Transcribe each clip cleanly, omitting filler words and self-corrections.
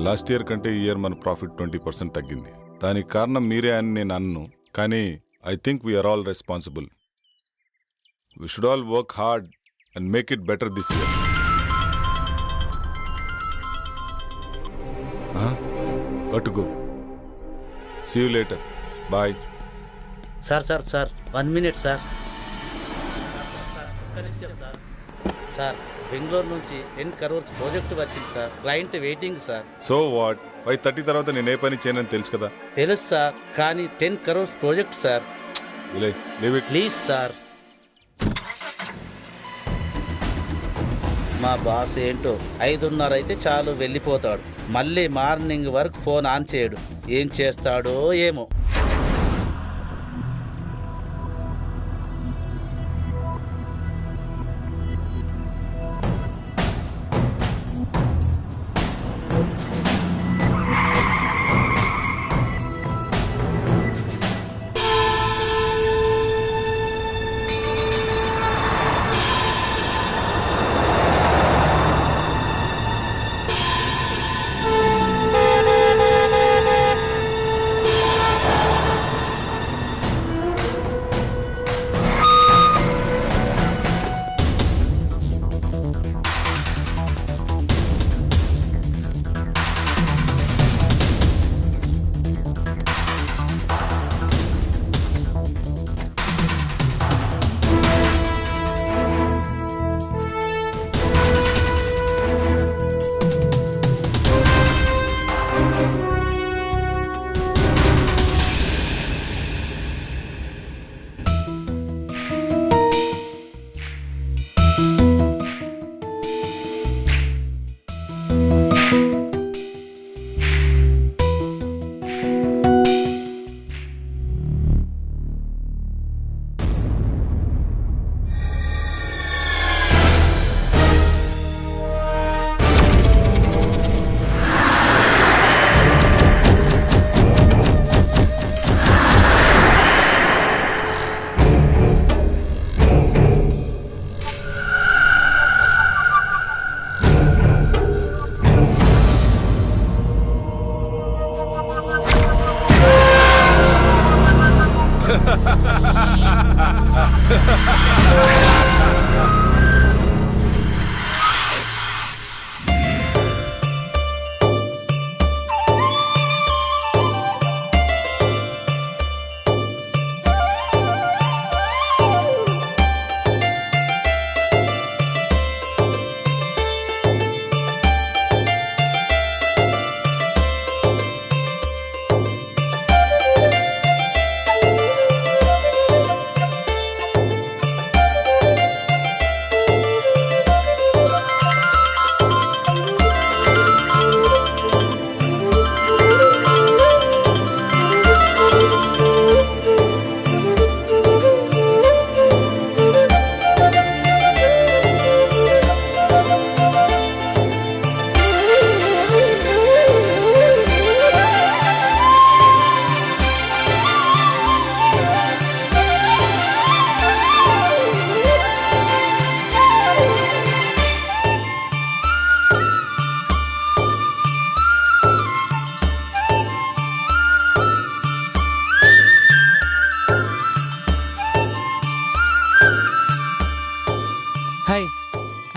Last year కంటే ఈ year మన ప్రాఫిట్ 20% తగ్గింది. దానికి కారణం మీరే అని నేను అన్ను, కానీ I think we're all responsible. We should all work hard and make it better this year. Go. See you later. Bye. Sir 1 minute sir. Sir Bengaluru నుంచి 10 crores ప్రాజెక్ట్ వచ్చింది సార్. Client waiting sir. So what? 5:30 తర్వాత నేను ఏ పని చేయనని తెలుసు కదా. తెలుసు సార్, కానీ 10 crores project sir. Leave it please sir. మా బాస్ ఏంటో 5:30 అయితే చాలు వెళ్ళిపోతాడు. మళ్ళీ మార్నింగ్ వరకు ఫోన్ ఆన్ చేయడు. ఏం చేస్తాడో ఏమో.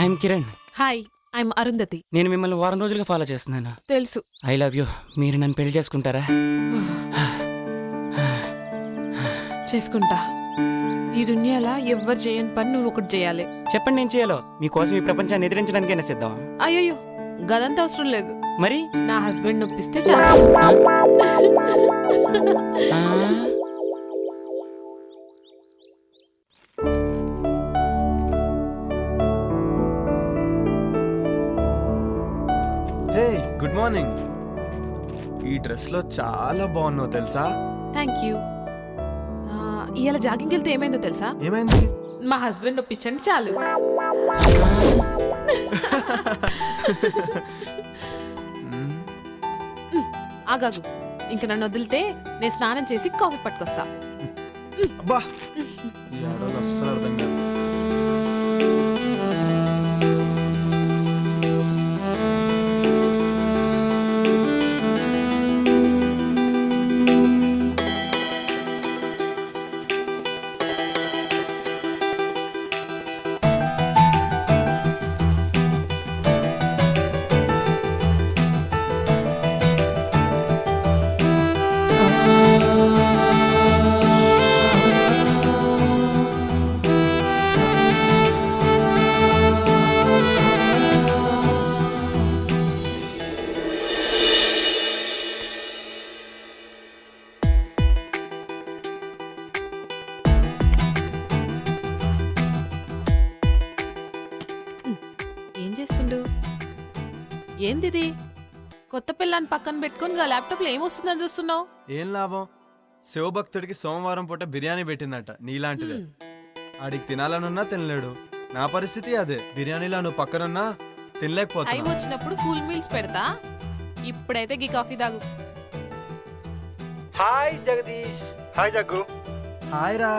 I'm Kiran. Hi, I'm Arundhati. నేను మిమ్మల్ని వారం రోజులుగా ఫాలో చేస్తున్నాను. తెలుసు. I love you. మీరు నన్ను పెళ్లి చేసుకుంటారా? చేసుకుంటా. ఈ దునియాలో ఎవ్వరు చేయని పని నువ్వు ఒకటి చేయాలి. చెప్పండి, నేను చేయాలో. మీకోసం ఈ ప్రపంచాన్ని ఎదిరించడానికైనా సిద్ధం. అయ్యో, గదంతా అవసరం లేదు. మరి నా హస్బెండ్ నొప్పిస్తే చాలు. హే, గుడ్ మార్నింగ్. ఈ డ్రెస్లో చాలా బాగున్నావు తెలుసా? Thank you. ఇవాళ జాగింగ్ వెళ్తే ఏమైందో తెలుసా? ఏమైంది? మా హస్బెండ్ ఒప్పించండి చాలు. ఆగాగు, ఇంక నన్ను వదిలితే నేను స్నానం చేసి కాఫీ పట్టుకొస్తా. అబ్బా ఈ ఆడవాళ్ళు అస్సలు అర్థం కాదు. ఏం చేస్తుండు? ఏందిది? కొత్త పిల్లని పక్కన పెట్టుకుని ల్యాప్టాప్లో ఏమొస్తుందని చూస్తున్నావు? ఏం లాభం? శివభక్తుడికి సోమవారం పూట బిర్యానీ పెట్టిందట నీలాంటిదే. ఆడికి తినాలనున్నా తినలేడు. నా పరిస్థితి అదే. బిర్యానీలో నువ్వు పక్కనున్నా టైం తినలేకపోతున్నా. వచ్చినప్పుడు ఫుల్ మీల్స్ పెడతా. ఇప్పుడైతే గీ కాఫీ తాగు. Hi Jagdish. Hi Jaggu. Hi రా.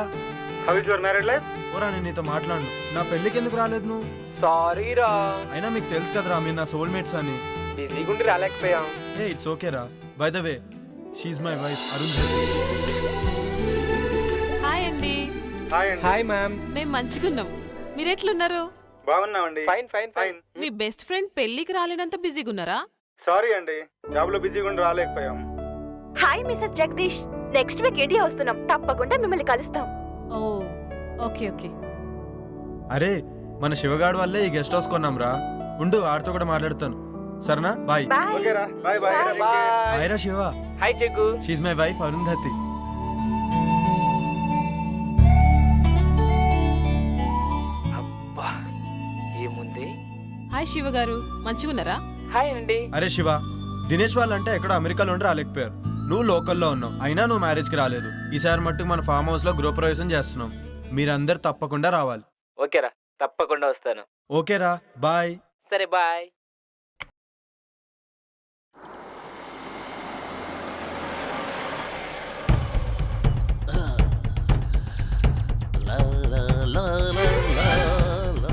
How is your married life? ఓరా నేను నీతో మాట్లాడు. నా పెళ్ళికి ఎందుకు రాలేదు నువ్వు? సారీ రా, అయినా మీకు తెలుసు కదరా మీరు నా సోల్మేట్స్ అని. బిజీగుండి రాలేకపోయాం. ఏ ఇట్స్ ఓకే రా. By the way she my wife Arun. Hi అండి. హాయ్ అండి. Hi ma'am. మేము మంచిగున్నాం. మీరెట్లున్నారు? బాగున్నామండి. Fine fine fine. మీ బెస్ట్ ఫ్రెండ్ పెళ్లికి రాలేనంత బిజీగా ఉన్నారా? సారీ అండి, జాబ్ లో బిజీగుండి రాలేకపోయాం. Hi mister Jagdish, next week India వస్తున్నాం, తప్పకుండా మిమ్మల్ని కలుస్తాం. Oh okay okay. అరే మన శివగాడు వల్లే ఈ గెస్ట్ హౌస్ కొన్నాం రా. ఉండు ఆడితో కూడా మాట్లాడుతాను. సరేనా? బాయ్. బాయ్. ఓకే రా, బాయ్ బాయ్. హాయ్ రా Shiva. Hi Jaggu. She's my wife Arundhati. అబ్బా ఏముంది. హాయ్ శివ గారు, మంచిగున్నారా? హాయ్ అండి. అరే శివ, దినేష్ వాళ్ళంటే ఎక్కడో అమెరికాలో ఉండి రాలేకపోయారు. నువ్వు లోకల్లో ఉన్నావు, అయినా నువ్వు మ్యారేజ్కి రాలేదు. ఈసారి మట్టుకు మన ఫామ్ హౌస్ లో గృహప్రవేశం చేస్తున్నాం. మీరందరు తప్పకుండా రావాలి. ఓకేరా, తప్పకుండా వస్తాను. ఓకేరా, బాయ్. సరే బాయ్.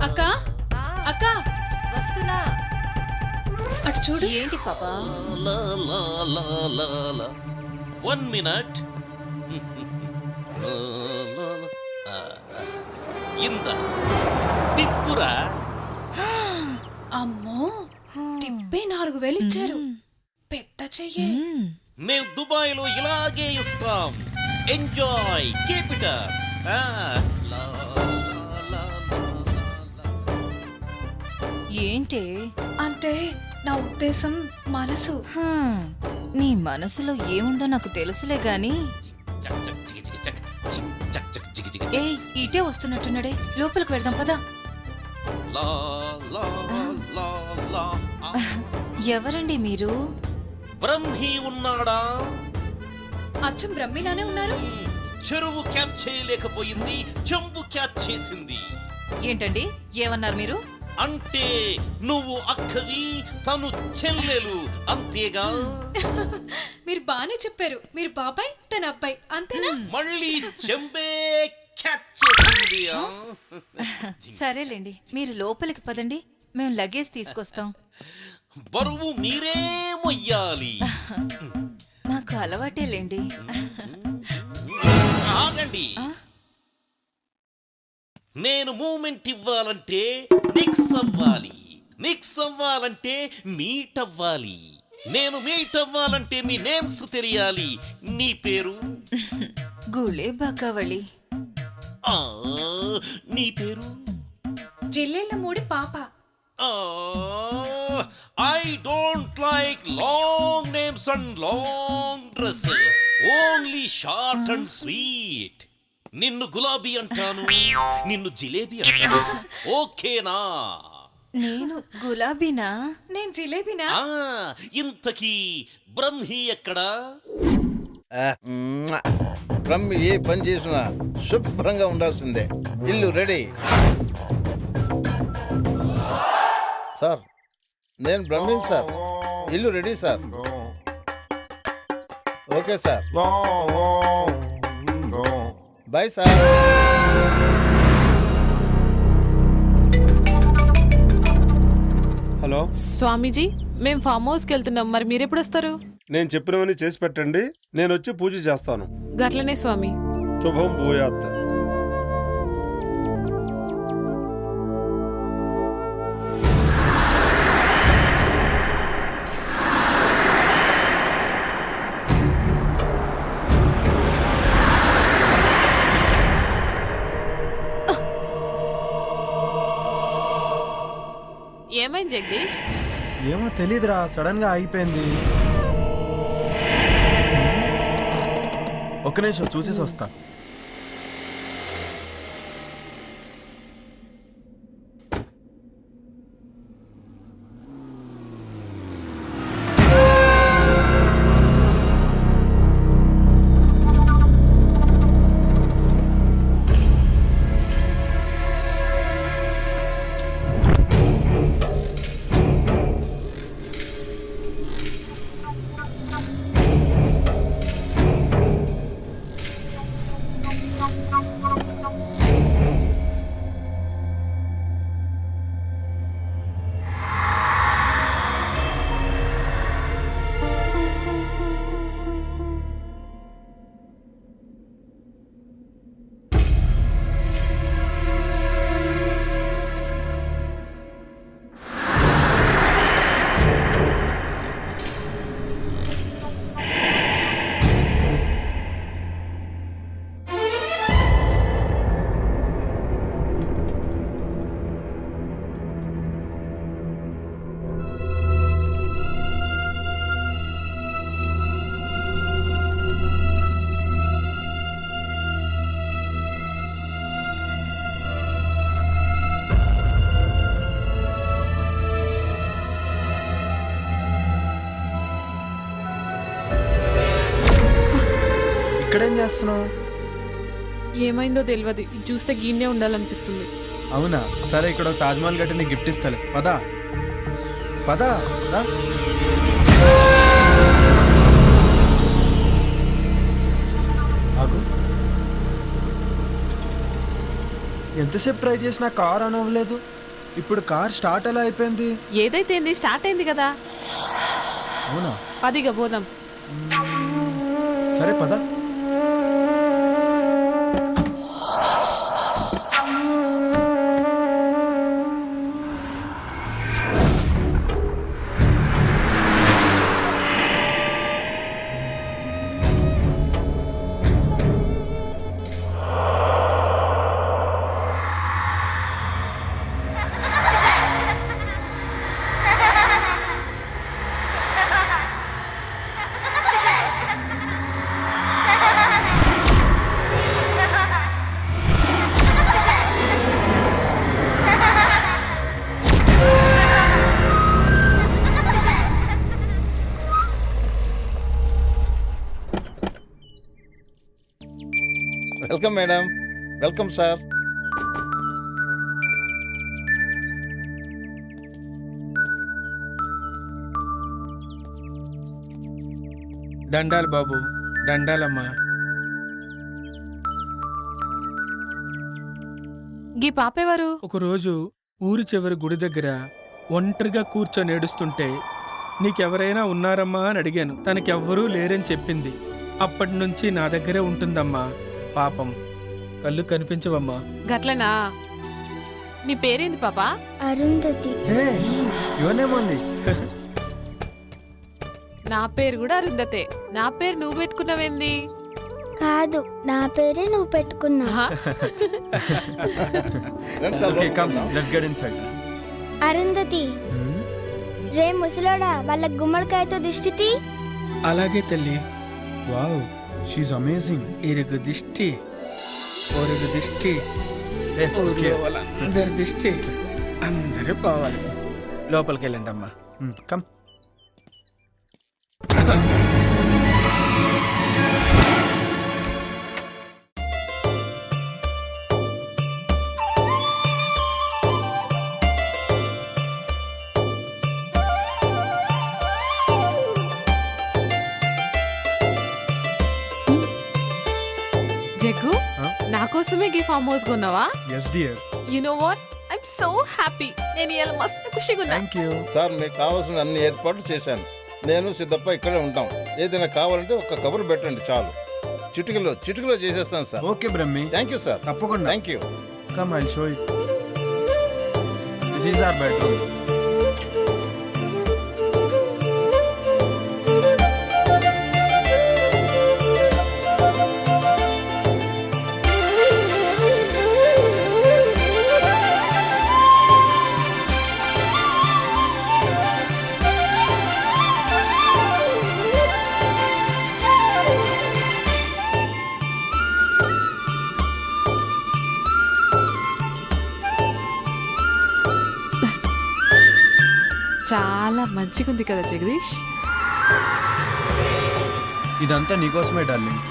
అక్క అక్క వస్తున్నా. అటు చూడు. ఏంటి పాపా? 1 minute. ఇంత టిప్పురా. అమ్మో, టిప్పే 4000 ఇచ్చారు. పెద్ద చెయ్యే. మేము దుబాయ్ లో ఇలాగే ఇస్తాం. Enjoy, keep it up. ఏంటి అంటే నా ఉద్దేశం మనసు. నీ మనసులో ఏముందో నాకు తెలుసులే గాని. ఏ ఇటే వస్తున్నట్టున్నాడే, లోపలికి వెళ్దాం పదా. ఎవరండి మీరు? బ్రహ్మి ఉన్నాడా? అచ్చం బ్రహ్మిలానే ఉన్నారు. చెరువు క్యాచ్ చేయలేకపోయింది, చెంబు క్యాచ్ చేసింది. ఏంటండి ఏమన్నారు మీరు? అంటే నువ్వు అక్కవి, తను చెల్లెలు, అంతేగా? మీరు బానే చెప్పారు. మీరు బాబాయ్, తన అబ్బాయి, అంతేనా? మళ్ళీ చెంబే క్యాచ్ చేసింది. సరేలేండి, మీరు లోపలికి పదండి, మేము లగేజ్ తీసుకొస్తాం. బరువు మీరే మొయ్యాలి. మాకు అలవాటేలేండి. ఆగండి. నేను మూమెంట్ ఇవ్వాలంటే మిక్స్ అవ్వాలి, మిక్స్ అవ్వాలంటే మీట్ అవ్వాలి, నేను మీట్ అవ్వాలంటే మీ నేమ్స్ తెలియాలి. నీ పేరు? గుళే బకావళి. నీ పేరు? జిల్లెళ్ళ మూడి పాప. I don't like long names and long dresses. Only short and sweet. నిన్ను గులాబీ అంటాను, నిన్ను జిలేబీ అంటాను. ఓకేనా? నేను గులాబీనా? నేను జిలేబీనా? ఇంతకీ బ్రహ్మి ఎక్కడా? ఫ్రమ్ ఏ పని చేసినా శుభ్రంగా ఉండాల్సిందే. ఇల్లు రెడీ. సార్ నేను బ్రహ్మిన్ సార్. ఇల్లు ready sir. Okay sir. Bye sir. Hello, స్వామీజీ, మేము ఫామ్ హౌస్కి వెళ్తున్నాం. మరి మీరెప్పుడు వస్తారు? నేను చెప్పినవన్నీ చేసి పెట్టండి, నేను వచ్చి పూజ చేస్తాను. గట్లనే స్వామి. శుభం భూయాత్. ఏమైంది జగదీష్? ఏమో తెలీదురా, సడన్ గా ఆగిపోయింది. ఒక్క నిమిషం చూసేసి వస్తా. ఇక్కడేం చేస్తున్నావు? ఏమైందో తెలియదు. ఇది చూస్తే గీన్నే ఉండాలనిపిస్తుంది. అవునా, సరే ఇక్కడ ఒక తాజ్మహల్ కట్టి నీకు గిఫ్ట్ ఇస్తాలే. పదా పదా రా. ఆగు. ఎంతసేపు ట్రై చేసినా కార్ ఆన్ అవ్వలేదు. ఇప్పుడు కార్ స్టార్ట్ ఎలా అయిపోయింది? ఏదైతే ఏంది, స్టార్ట్ అయింది కదా. అవునా, పదిగా పోదాం. సరే పదా. Welcome madam. Welcome sir. దండాలు బాబు, దండాలమ్మా. గీ పాపేవారు? ఒకరోజు ఊరి చివరి గుడి దగ్గర ఒంటరిగా కూర్చొని ఏడుస్తుంటే నీకెవరైనా ఉన్నారమ్మా అని అడిగాను. తనకెవ్వరూ లేరని చెప్పింది. అప్పటి నుంచి నా దగ్గరే ఉంటుందమ్మా. పాపం, కళ్ళు కనిపించవమ్మా. గట్లనా? నీ పేరేంది పాపా? అరుంధతి. యువనేమోంది. నా పేరు కూడా అరుంధతే. నా పేరు నువ్వు పెట్టుకున్నావేంది? కాదు, నా పేరే నువ్వు పెట్టుకున్నా. Okay, come, let's get inside. Arundhati, రే ముసలోడా, వాళ్ళ గుమ్మడికాయతో దిష్టి. అలాగే తల్లి. Wow, she's amazing. ఇరుగు దిష్టి, పొరుగు దిష్టి, ఊర్లో వాళ్ళందరి దిష్టి అందరూ పోవాలి. లోపలికి వెళ్ళండి అమ్మా. కమ్. జగ్గు Huh? నా కోసమే గీ ఫామ్ హౌస్ కొన్నావా? Yes dear. You know what, I'm so happy. నేను ఇలా మస్తు ఖుషిగా ఉన్నా. Thank you. సార్ మీకు కావాల్సిన అన్ని ఏర్పాట్లు చేశాను. నేను సిద్ధప్ప ఇక్కడే ఉంటాం. ఏదైనా కావాలంటే ఒక్క కబురు పెట్టండి చాలు. చిటికలో చేసేస్తాను sir. Okay Brahmi. Thank you sir. తప్పకుండా. Thank you. Come I show you. This is our bedroom. చాలా మంచిగా ఉంది కదా జగదీష్. ఇదంతా నీకోసమే డార్లింగ్.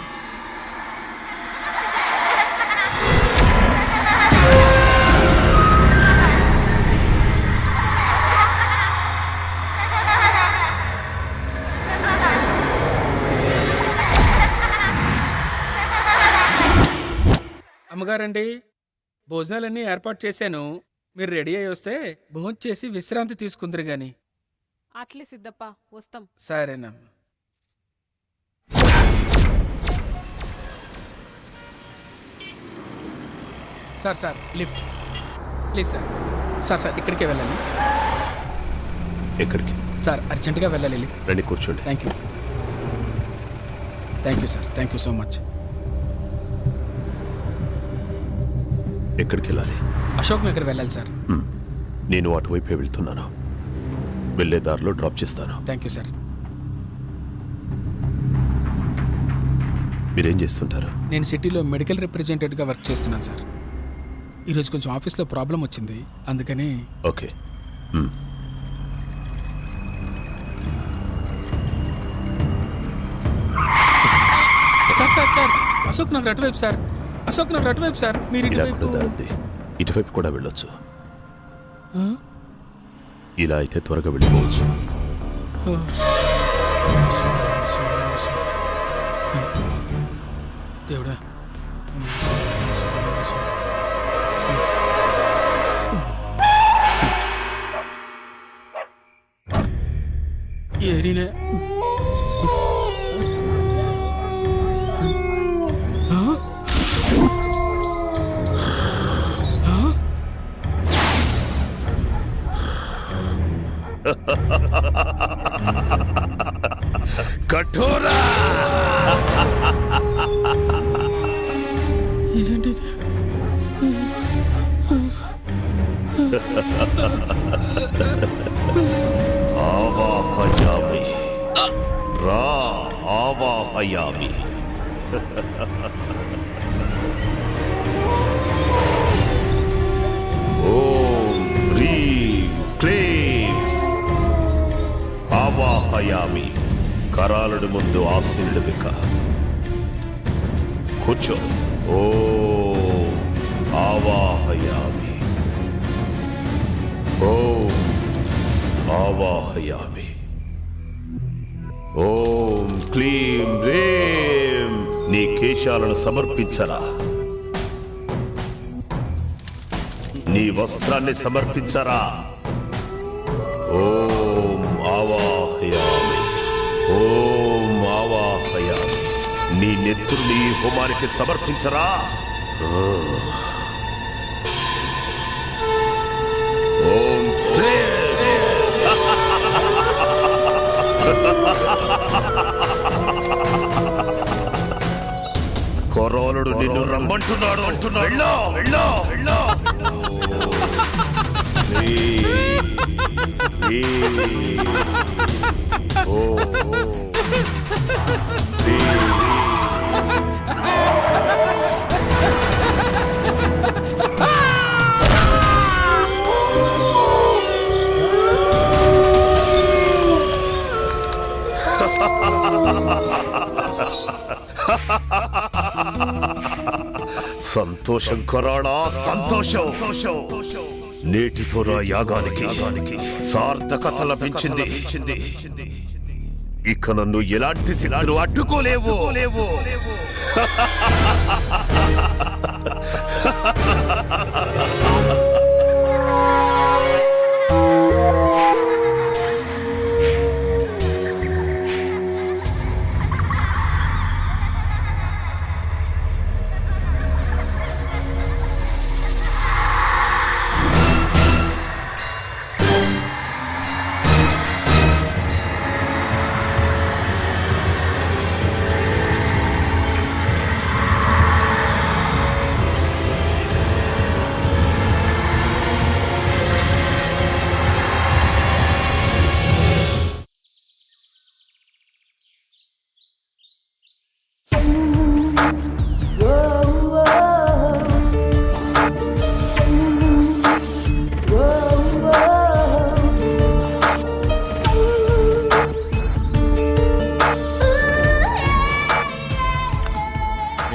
అమ్మగారండి, భోజనాలన్నీ ఏర్పాటు చేశాను. మీరు రెడీ అయ్యి వస్తే భోజనం చేసి విశ్రాంతి తీసుకుందరు గాని. అట్లే సిద్ధప్ప, వస్తాం. సరేనమ్మా. Sir lift please sir. Sir ఇక్కడికే వెళ్ళాలి. ఎక్కడికి? సార్ అర్జెంటుగా వెళ్ళాలి. రండి కూర్చోండి. Thank you sir. Thank you so much. ఎక్కడికి వెళ్ళాలి? అశోక్ నగర్ వెళ్ళాలి సార్. నేను అటువైపే వెళ్తున్నాను. వెళ్ళే దారిలో డ్రాప్ చేస్తాను. Thank you sir. మీరేం చేస్తుంటారు? నేను సిటీలో మెడికల్ రిప్రజెంటేటివ్గా వర్క్ చేస్తున్నాను సార్. ఈరోజు కొంచెం ఆఫీస్లో ప్రాబ్లం వచ్చింది, అందుకని. ఓకే. సార్ అశోక్ నగర్ అటువైపు సార్. అశోక్ నగర్ అటువైపు సార్. మీరు ఇలా ఇటువైపు. కూడా దారి ఉంది. ఇటువైపు కూడా వెళ్ళొచ్చు. ఇలా అయితే త్వరగా వెళ్ళిపోవచ్చు. దేవుడా. ఏరినే. కఠోరా! ఇదేంటి? ఆవాహయామి రా ఆవాహయామి. ఓం హ్రీం క్లీం ఆవాహయామి. కరాలుడు ముందు ఆశీనుడు బిక్క. కూర్చో. ఓం ఆవాహయామి. ఓం ఆవాహయామి. ఓం క్లీం రేం. నీ కేశాలను సమర్పించరా. నీ వస్త్రాన్ని సమర్పించరా. ఓం ఆవాహయామి. ఓం ఆవాహయామి. నీ నెత్తుర్ని ఈ హోమానికి సమర్పించరా. ఓం కొరోలుడు నిన్ను రమ్మంటున్నాడు అంటున్నాడు. సంతోషం కొరాడా, సంతోషం. నేటితో నా యాగానికి సార్థకత లభించింది. ఇక నన్ను ఎలాంటి సిద్ధులు అడ్డుకోలేవు.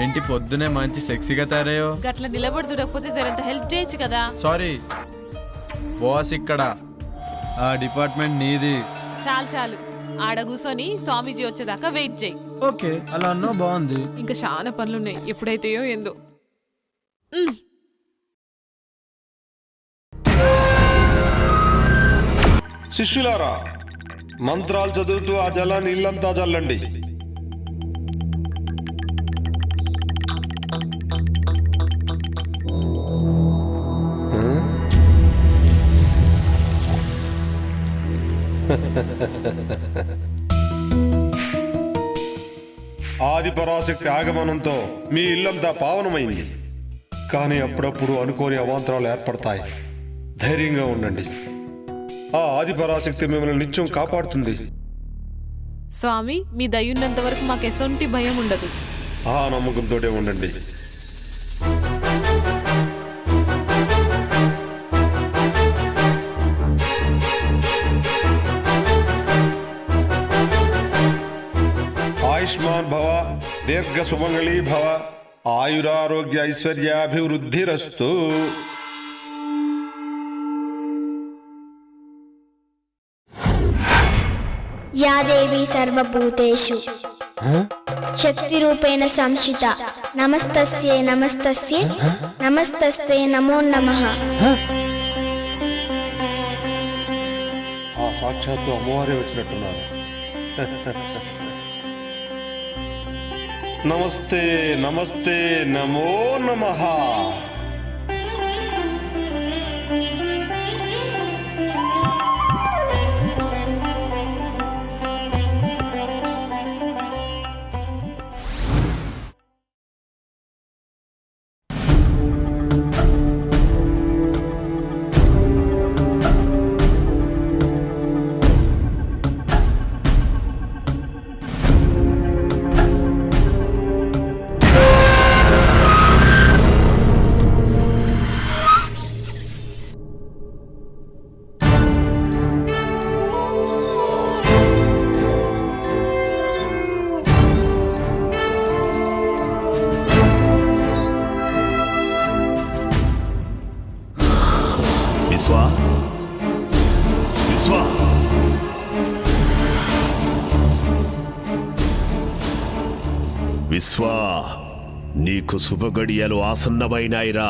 ఏంటి పొద్దునే మంచి సెక్సీగా తయారయ్యో? గట్ల నిలబడి చూడకపోతే జరంత హెల్ప్ చేయొచ్చు కదా. సారీ బాస్, ఇక్కడ ఆ డిపార్ట్మెంట్ నీది. చాలు చాలు, ఆడ కూర్చొని స్వామీజీ వచ్చేదాకా వెయిట్ చేయి. ఓకే, అలా అన్నా బాగుంది. ఇంకా చాలా పనులున్నాయి, ఎప్పుడైతేయో ఏందో. శిష్యులారా, మంత్రాలు చదువుతూ ఆ జలాన్ని ఇల్లంతా చల్లండి. ఆది పరాశక్తి ఆగమనంతో మీ ఇల్లంతా పావనమైంది. కానీ అప్పుడప్పుడు అనుకోని అవాంతరాలు ఏర్పడతాయి. ధైర్యంగా ఉండండి. ఆ ఆది పరాశక్తి మిమ్మల్ని నిత్యం కాపాడుతుంది. స్వామి, మీ దయ్యున్నంత వరకు మాకు ఎసొంటి భయం ఉండదు. ఆ నమ్మకంతోనే ఉండండి. ఆయుష్మాన్ భవ, దీర్ఘ సుమంగళీ భవ, ఆయురారోగ్య ఐశ్వర్యాభివృద్ధిరస్తు. యా దేవి సర్వభూతేషు శక్తి రూపేణ సంస్థిత నమస్తస్యై నమస్తస్యై నమస్తస్యై నమో నమః. ఆ సాక్షాత్తు అమ్మవారే వచ్చినట్టున్నారు. నమస్తే నమస్తే నమో నమః. విశ్వా, నీకు శుభగడియలు ఆసన్నమైనాయిరా.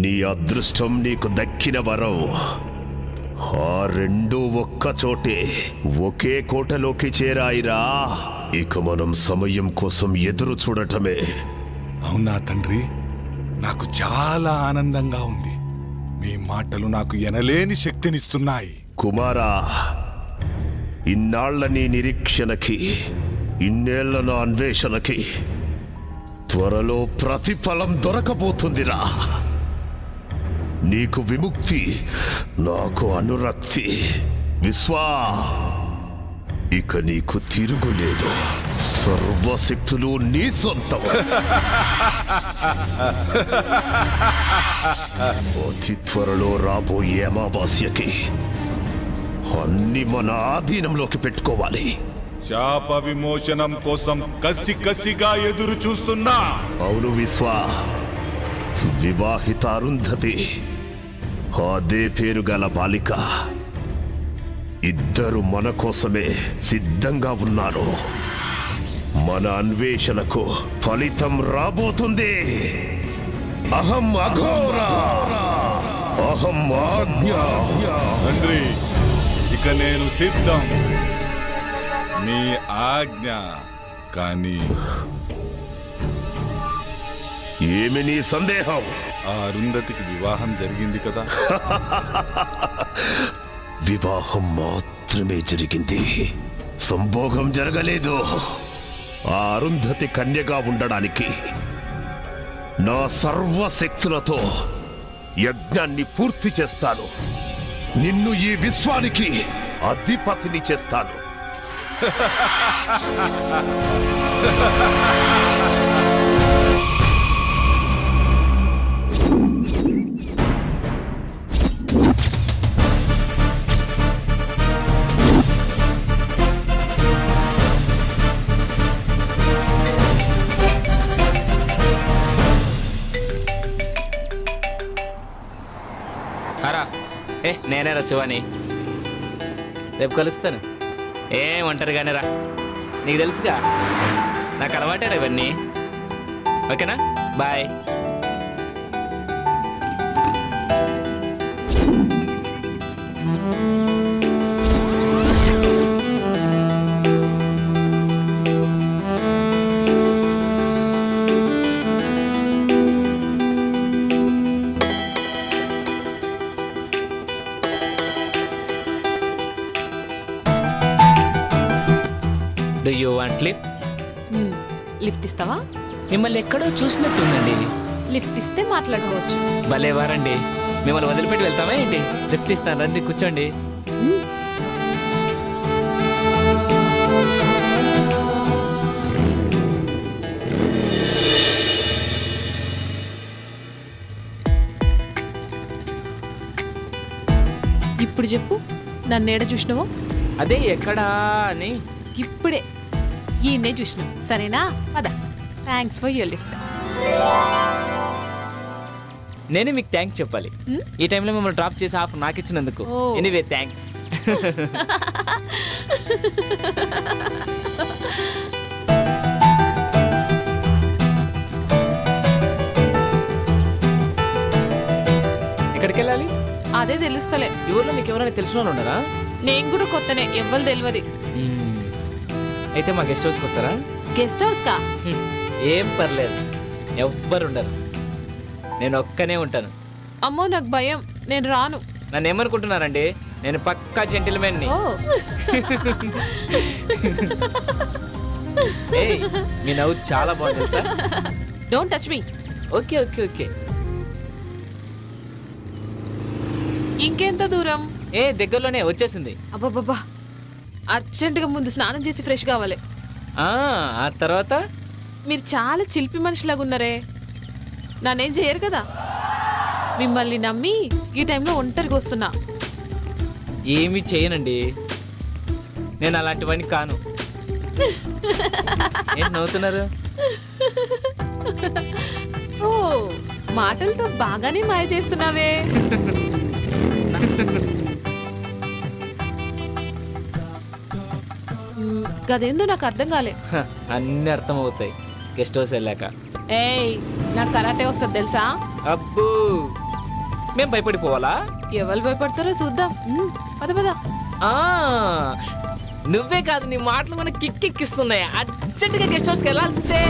నీ అదృష్టం నీకు దక్కిన వరం. ఆ రెండు ఒక్క చోటే ఒకే కోటలోకి చేరాయిరా. ఇక మనం సమయం కోసం ఎదురు చూడటమే. అవునా తండ్రి, నాకు చాలా ఆనందంగా ఉంది. మీ మాటలు నాకు ఎనలేని శక్తినిస్తున్నాయి. కుమారా, ఇన్నాళ్ల నీ నిరీక్షణకి, ఇన్నేళ్ల నా అన్వేషణకి త్వరలో ప్రతిఫలం దొరకబోతుందిరా. నీకు విముక్తి, నాకు అనురక్తి. విశ్వా, ఇక నీకు తిరుగులేదు. సర్వశక్తులు నీ సొంతం. అతి త్వరలో రాబోయే అమావాస్యకి అన్ని మన ఆధీనంలోకి పెట్టుకోవాలి. శాప విమోచనం కోసం కసిగా ఎదురు చూస్తున్నా. అవును విశ్వా, వివాహిత అరుంధతి, అదే పేరు గల బాలిక, ఇద్దరు మన కోసమే సిద్ధంగా ఉన్నారు. మన అన్వేషణకు ఫలితం రాబోతుంది. అహం అఘోర, అహం ఆజ్ఞ. తండ్రి, ఇక నేను సిద్ధం. మీ ఆజ్ఞ. కానీ ఏమి నీ సందేహం? ఆ అరుంధతికి వివాహం జరిగింది కదా? వివాహం మాత్రమే జరిగింది, సంభోగం జరగలేదు. ఆ అరుంధతి కన్యగా ఉండడానికి నా సర్వశక్తులతో యజ్ఞాన్ని పూర్తి చేస్తాను. నిన్ను ఈ విశ్వానికి అధిపతిని చేస్తాను. నేనేరా శివాని. రేపు కలుస్తాను. ఒంటరిగానే రా, నీకు తెలుసుగా నాకు అలవాటేరా ఇవన్నీ. ఓకేనా, bye. Do you want lift? Lift ఇస్తావా? మిమ్మల్ని ఎక్కడో చూసినట్టుందండి. లిఫ్ట్ ఇస్తే మాట్లాడుకోవచ్చు. భలేవారండి, మిమ్మల్ని వదిలిపెట్టి వెళ్తామా ఏంటి? లిఫ్ట్ ఇస్తాను, రండి కూర్చోండి. ఇప్పుడు చెప్పు, నన్ను ఏడ చూసినావో? అదే ఎక్కడా అని. ఇప్పుడే ఈయన్నే చూసినావు, సరేనా? పద. Thanks for your lift. నేనే మీకు థ్యాంక్స్ చెప్పాలి. ఈ టైంలో మిమ్మల్ని డ్రాప్ చేసి ఆఫర్ నాకు ఇచ్చినందుకు. Anyway thanks. ఎక్కడికి వెళ్ళాలి? అదే తెలుస్తలే. ఈ ఊర్లో మీకు ఎవరైనా తెలిసిన వాళ్ళు ఉన్నారా? నేను కూడా కొత్తనే, ఎవ్వరు తెలియదు. అయితే మా గెస్ట్ హౌస్కి వస్తారా? గెస్ట్ హౌస్ కా? ఏం పర్లేదు, ఎవ్వరు ఉండరు, నేను ఒక్కనే ఉంటాను. అమ్మో నాకు భయం, నేను రాను. నన్ను ఏమనుకుంటున్నారండి, నేను పక్కా జెంటిల్మెన్ని. మీ నవ్వు చాలా బాగుంది sir. Don't touch me. Okay okay okay. ఇంకెంత దూరం? దగ్గరలోనే వచ్చేసింది. అబ్బాబ్బా, అర్జెంటుగా ముందు స్నానం చేసి ఫ్రెష్ కావాలి. ఆ తర్వాత? మీరు చాలా చిలిపి మనిషిలాగా ఉన్నారే, నన్నేం చేయరు కదా. మిమ్మల్ని నమ్మి ఈ టైంలో ఒంటరిగా వస్తున్నా. ఏమీ చేయనండి, నేను అలాంటివన్నీ కాను. ఏంటి నవ్వుతున్నారు? ఓ, మాటలతో బాగానే మాయ చేస్తున్నావే. గదేందో నాకు అర్థం కాలే. అన్ని అర్థం అవుతాయి గెస్ట్ హౌస్ వెళ్ళాక. ఏయ్, నాకు కరాటే వస్తుంది తెలుసా? అబ్బో, మేము భయపడిపోవాలా? ఎవరు భయపడతారో చూద్దాం. పద పద. నువ్వే కాదు, నీ మాటలు మనకి కిక్కెక్కిస్తున్నాయి. అర్జెంటుగా గెస్ట్ హౌస్కి వెళ్ళాల్సిందే.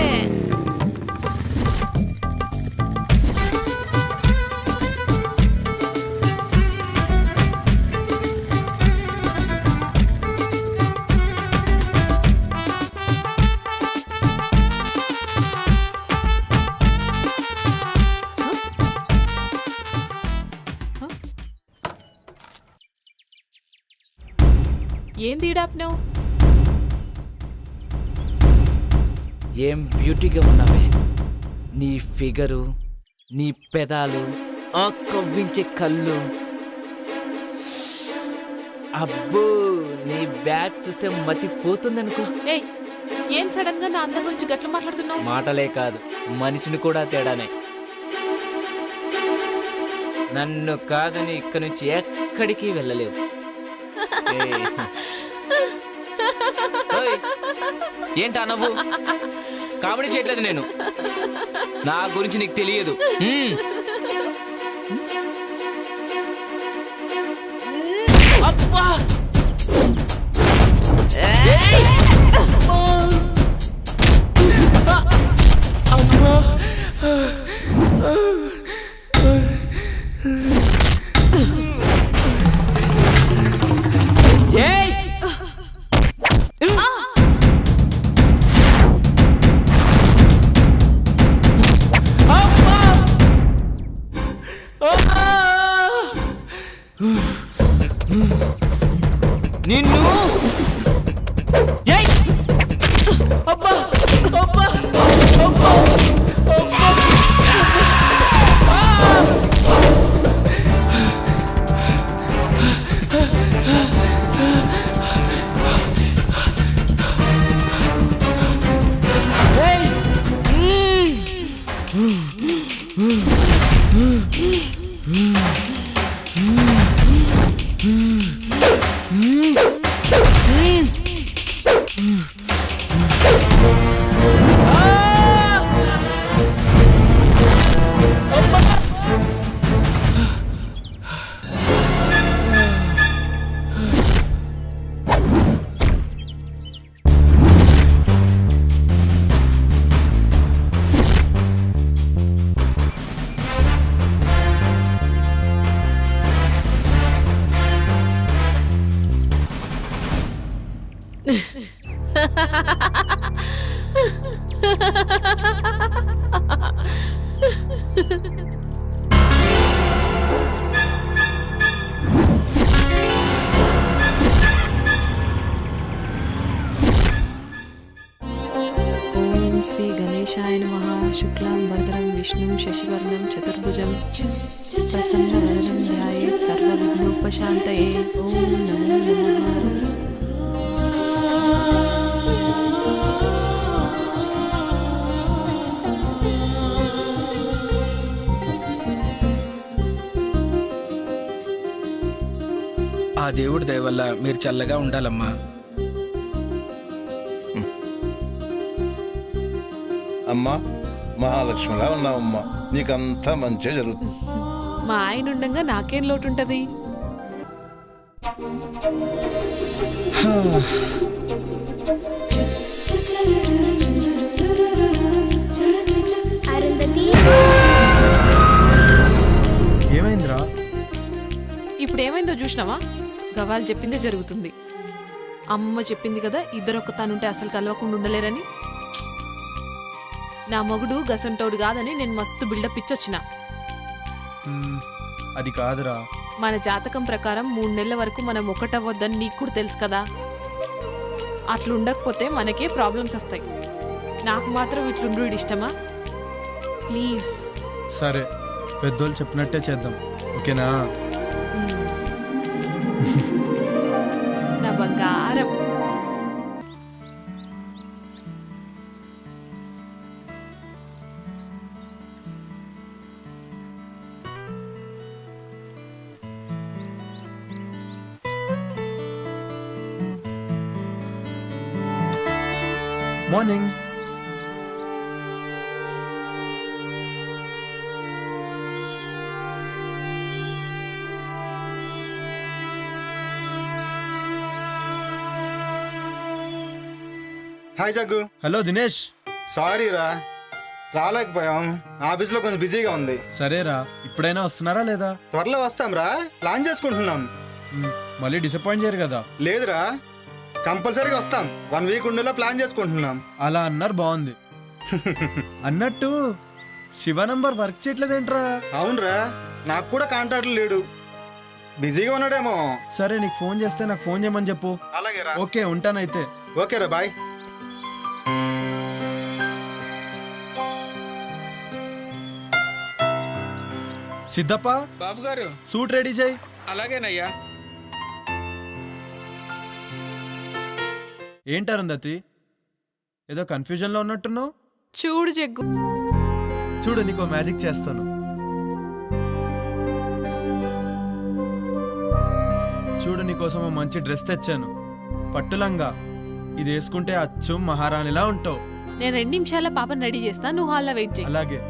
ఏంది ఈడాప్నావు? ఏం బ్యూటీగా ఉన్నావే, నీ ఫిగరు, నీ పెదాలు, ఆ కవ్వించే కళ్ళు. అబ్బో, నీ బ్యాగ్ చూస్తే మతి పోతుందనుకో. ఏయ్, ఏం సడన్ గా నా అందం గురించి గట్ల మాట్లాడుతున్నావు? మాటలే కాదు, మనిషిని కూడా తేడానే. నన్ను కాదని ఇక్కడి నుంచి ఎక్కడికి వెళ్ళలేవు. ఏంటా నవ్వు? కామెడీ చేయట్లేదు నేను, నా గురించి నీకు తెలియదు. అబ్బా, నిన్ను నమః శుక్లాం వరదరం విష్ణుం శశివర్ణం చతుర్భుజం ప్రసన్నవదనం ధ్యాయేత్ సర్వవిఘ్నోపశాంతయే. ఓం నమో నమః. ఆ దేవుడి దయ వల్ల మీరు చల్లగా ఉండాలమ్మా. అమ్మా మహాలక్ష్మిలా ఉన్నావమ్మా, నీకంతా మంచిగా జరుగుతుంది. మా ఆయన ఉండగా నాకేం లోటు ఉంటది? అరుంధతి, ఏమైందిరా? ఇప్పుడు ఏమైందో చూసినావా? గవాలు చెప్పిందే జరుగుతుంది. అమ్మ చెప్పింది కదా ఇద్దరొక్క తానుంటే అసలు కలవకుండా ఉండలేరని. నా మొగుడు గసంటోడు కాదని నేను మస్తు బిల్డప్ ఇచ్చొచ్చిన. అది కాదురా. మన జాతకం ప్రకారం 3 నెలల వరకు మనం ఒకటవ్వద్దని నీకు కూడా తెలుసు కదా. అట్లుండకపోతే మనకే ప్రాబ్లమ్స్ వస్తాయి. నాకు మాత్రం ఇట్లుండు ఇష్టమా? ప్లీజ్. సరే, పెద్దోళ్ళు చెప్పినట్టే చేద్దాం, ఓకేనా? నా బంగారం. Morning. Hi Jaggu. Hello Dinesh. Sorry రా, రాలేకపోయాం. ఆఫీస్లో కొంచెం బిజీగా ఉంది. సరేరా, ఇప్పుడైనా వస్తున్నారా లేదా? త్వరలో వస్తాం రా, ప్లాన్ చేసుకుంటున్నాం. మళ్ళీ డిసప్పాయింట్ చేయరు కదా? లేదురా, కంపల్సరీగా వస్తాం. 1 వీక్ ఉండేలా ప్లాన్ చేసుకుంటున్నాం. అలా అన్నారు, బాగుంది. అన్నట్టు శివ నంబర్ వర్క్ చేయట్లేదేంట్రా? అవునరా, నాకు కూడా కాంటాక్ట్ లేడు, బిజీగా ఉన్నాడేమో. సరే, నీకు ఫోన్ చేస్తే నాకు ఫోన్ చేయమని చెప్పు. అలాగే రా. ఓకే, ఉంటానైతే. ఓకే రా, బాయ్. సిద్ధప్ప బాబు గారు, సూట్ రెడీ చేయి. అలాగేనయ్యా. ఏంటారుందతి, ఏదో కన్ఫ్యూజన్లో ఉన్నట్టున్నావు? చూడు జగ్గు, చూడు నీకో మ్యాజిక్ చేస్తాను. చూడు, నీకోసం ఓ మంచి డ్రెస్ తెచ్చాను, పట్టులంగా. ఇది వేసుకుంటే అచ్చం మహారాణిలా ఉంటావు. నేను 2 నిమిషాల పాపని రెడీ చేస్తా, నువ్వు హాల్లో వెయిట్ చేయి. అలాగే.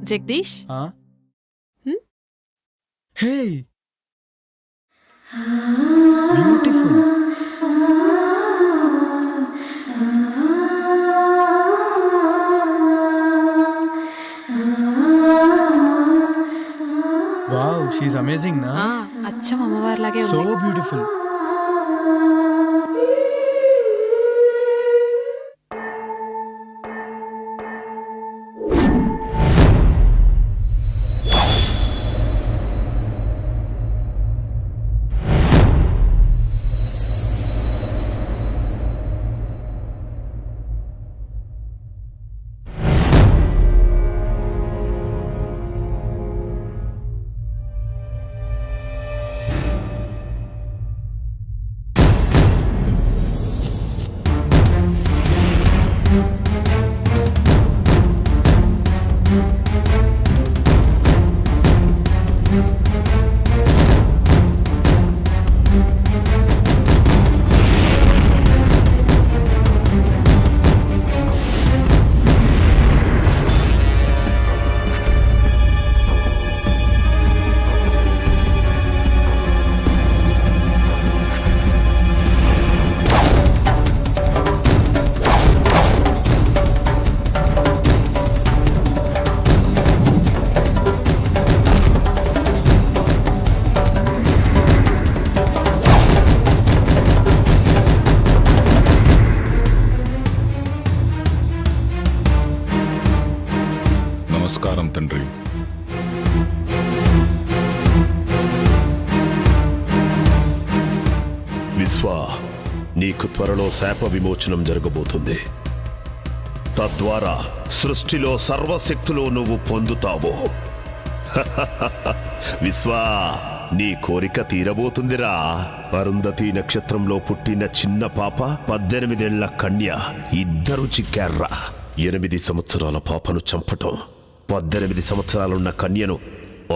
జగదీష్, హే, బ్యూటిఫుల్. వావ్, షీఈ్ అమేజింగ్ నా? అచ్చం అమ్మవారిలాగే సో ఉంది. బ్యూటిఫుల్. నమస్కారం తండ్రి. విశ్వ నీకు త్వరలో శాప విమోచనం జరగబోతుంది. తద్వారా సృష్టిలో సర్వశక్తులు నువ్వు పొందుతావు. విశ్వా, నీ కోరిక తీరబోతుందిరా. అరుంధతి నక్షత్రంలో పుట్టిన చిన్న పాప, 18 ఏళ్ల కన్య ఇద్దరు చిక్కార్రా. 8 సంవత్సరాల పాపను చంపటం, 18 సంవత్సరాలున్న కన్యను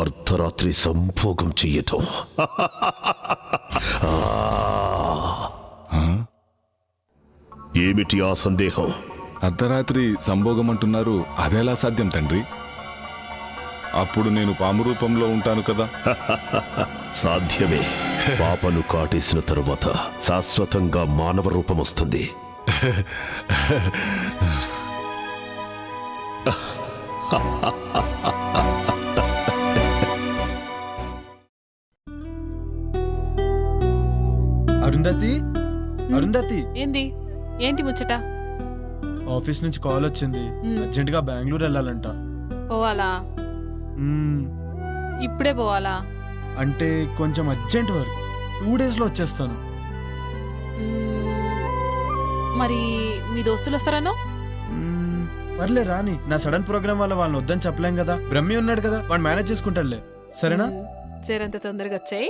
అర్ధరాత్రి సంభోగం చెయ్యటం. ఏమిటి ఆ సందేహం? అర్ధరాత్రి సంభోగం అంటున్నారు, అదెలా సాధ్యం తండ్రి? అప్పుడు నేను పాము రూపంలో ఉంటాను కదా. సాధ్యమే. పాపను కాటేసిన తరువాత శాశ్వతంగా మానవ రూపం వస్తుంది. అరుంధతి, అరుంధతి, ఏంది? ఏంటి ముచ్చట? ఆఫీస్ నుంచి కాల్ వచ్చింది. అర్జెంటుగా బెంగళూరు వెళ్ళాలంట. పోవాలా? ఇప్పుడే పోవాలా? అంటే కొంచెం అర్జెంట్ వర్క్. 2 డేస్లో వచ్చేస్తాను. మరి మీ దోస్తులు వస్తారనో? పర్లే రాని. నా సడన్ ప్రోగ్రామ్ వల్ల వాళ్ళని వద్దని చెప్పలేం కదా. బ్రహ్మి ఉన్నాడు కదా, వాడు మేనేజ్ చేసుకుంటాడులే. సరేనా? సరేంత తొందరగా వచ్చాయి.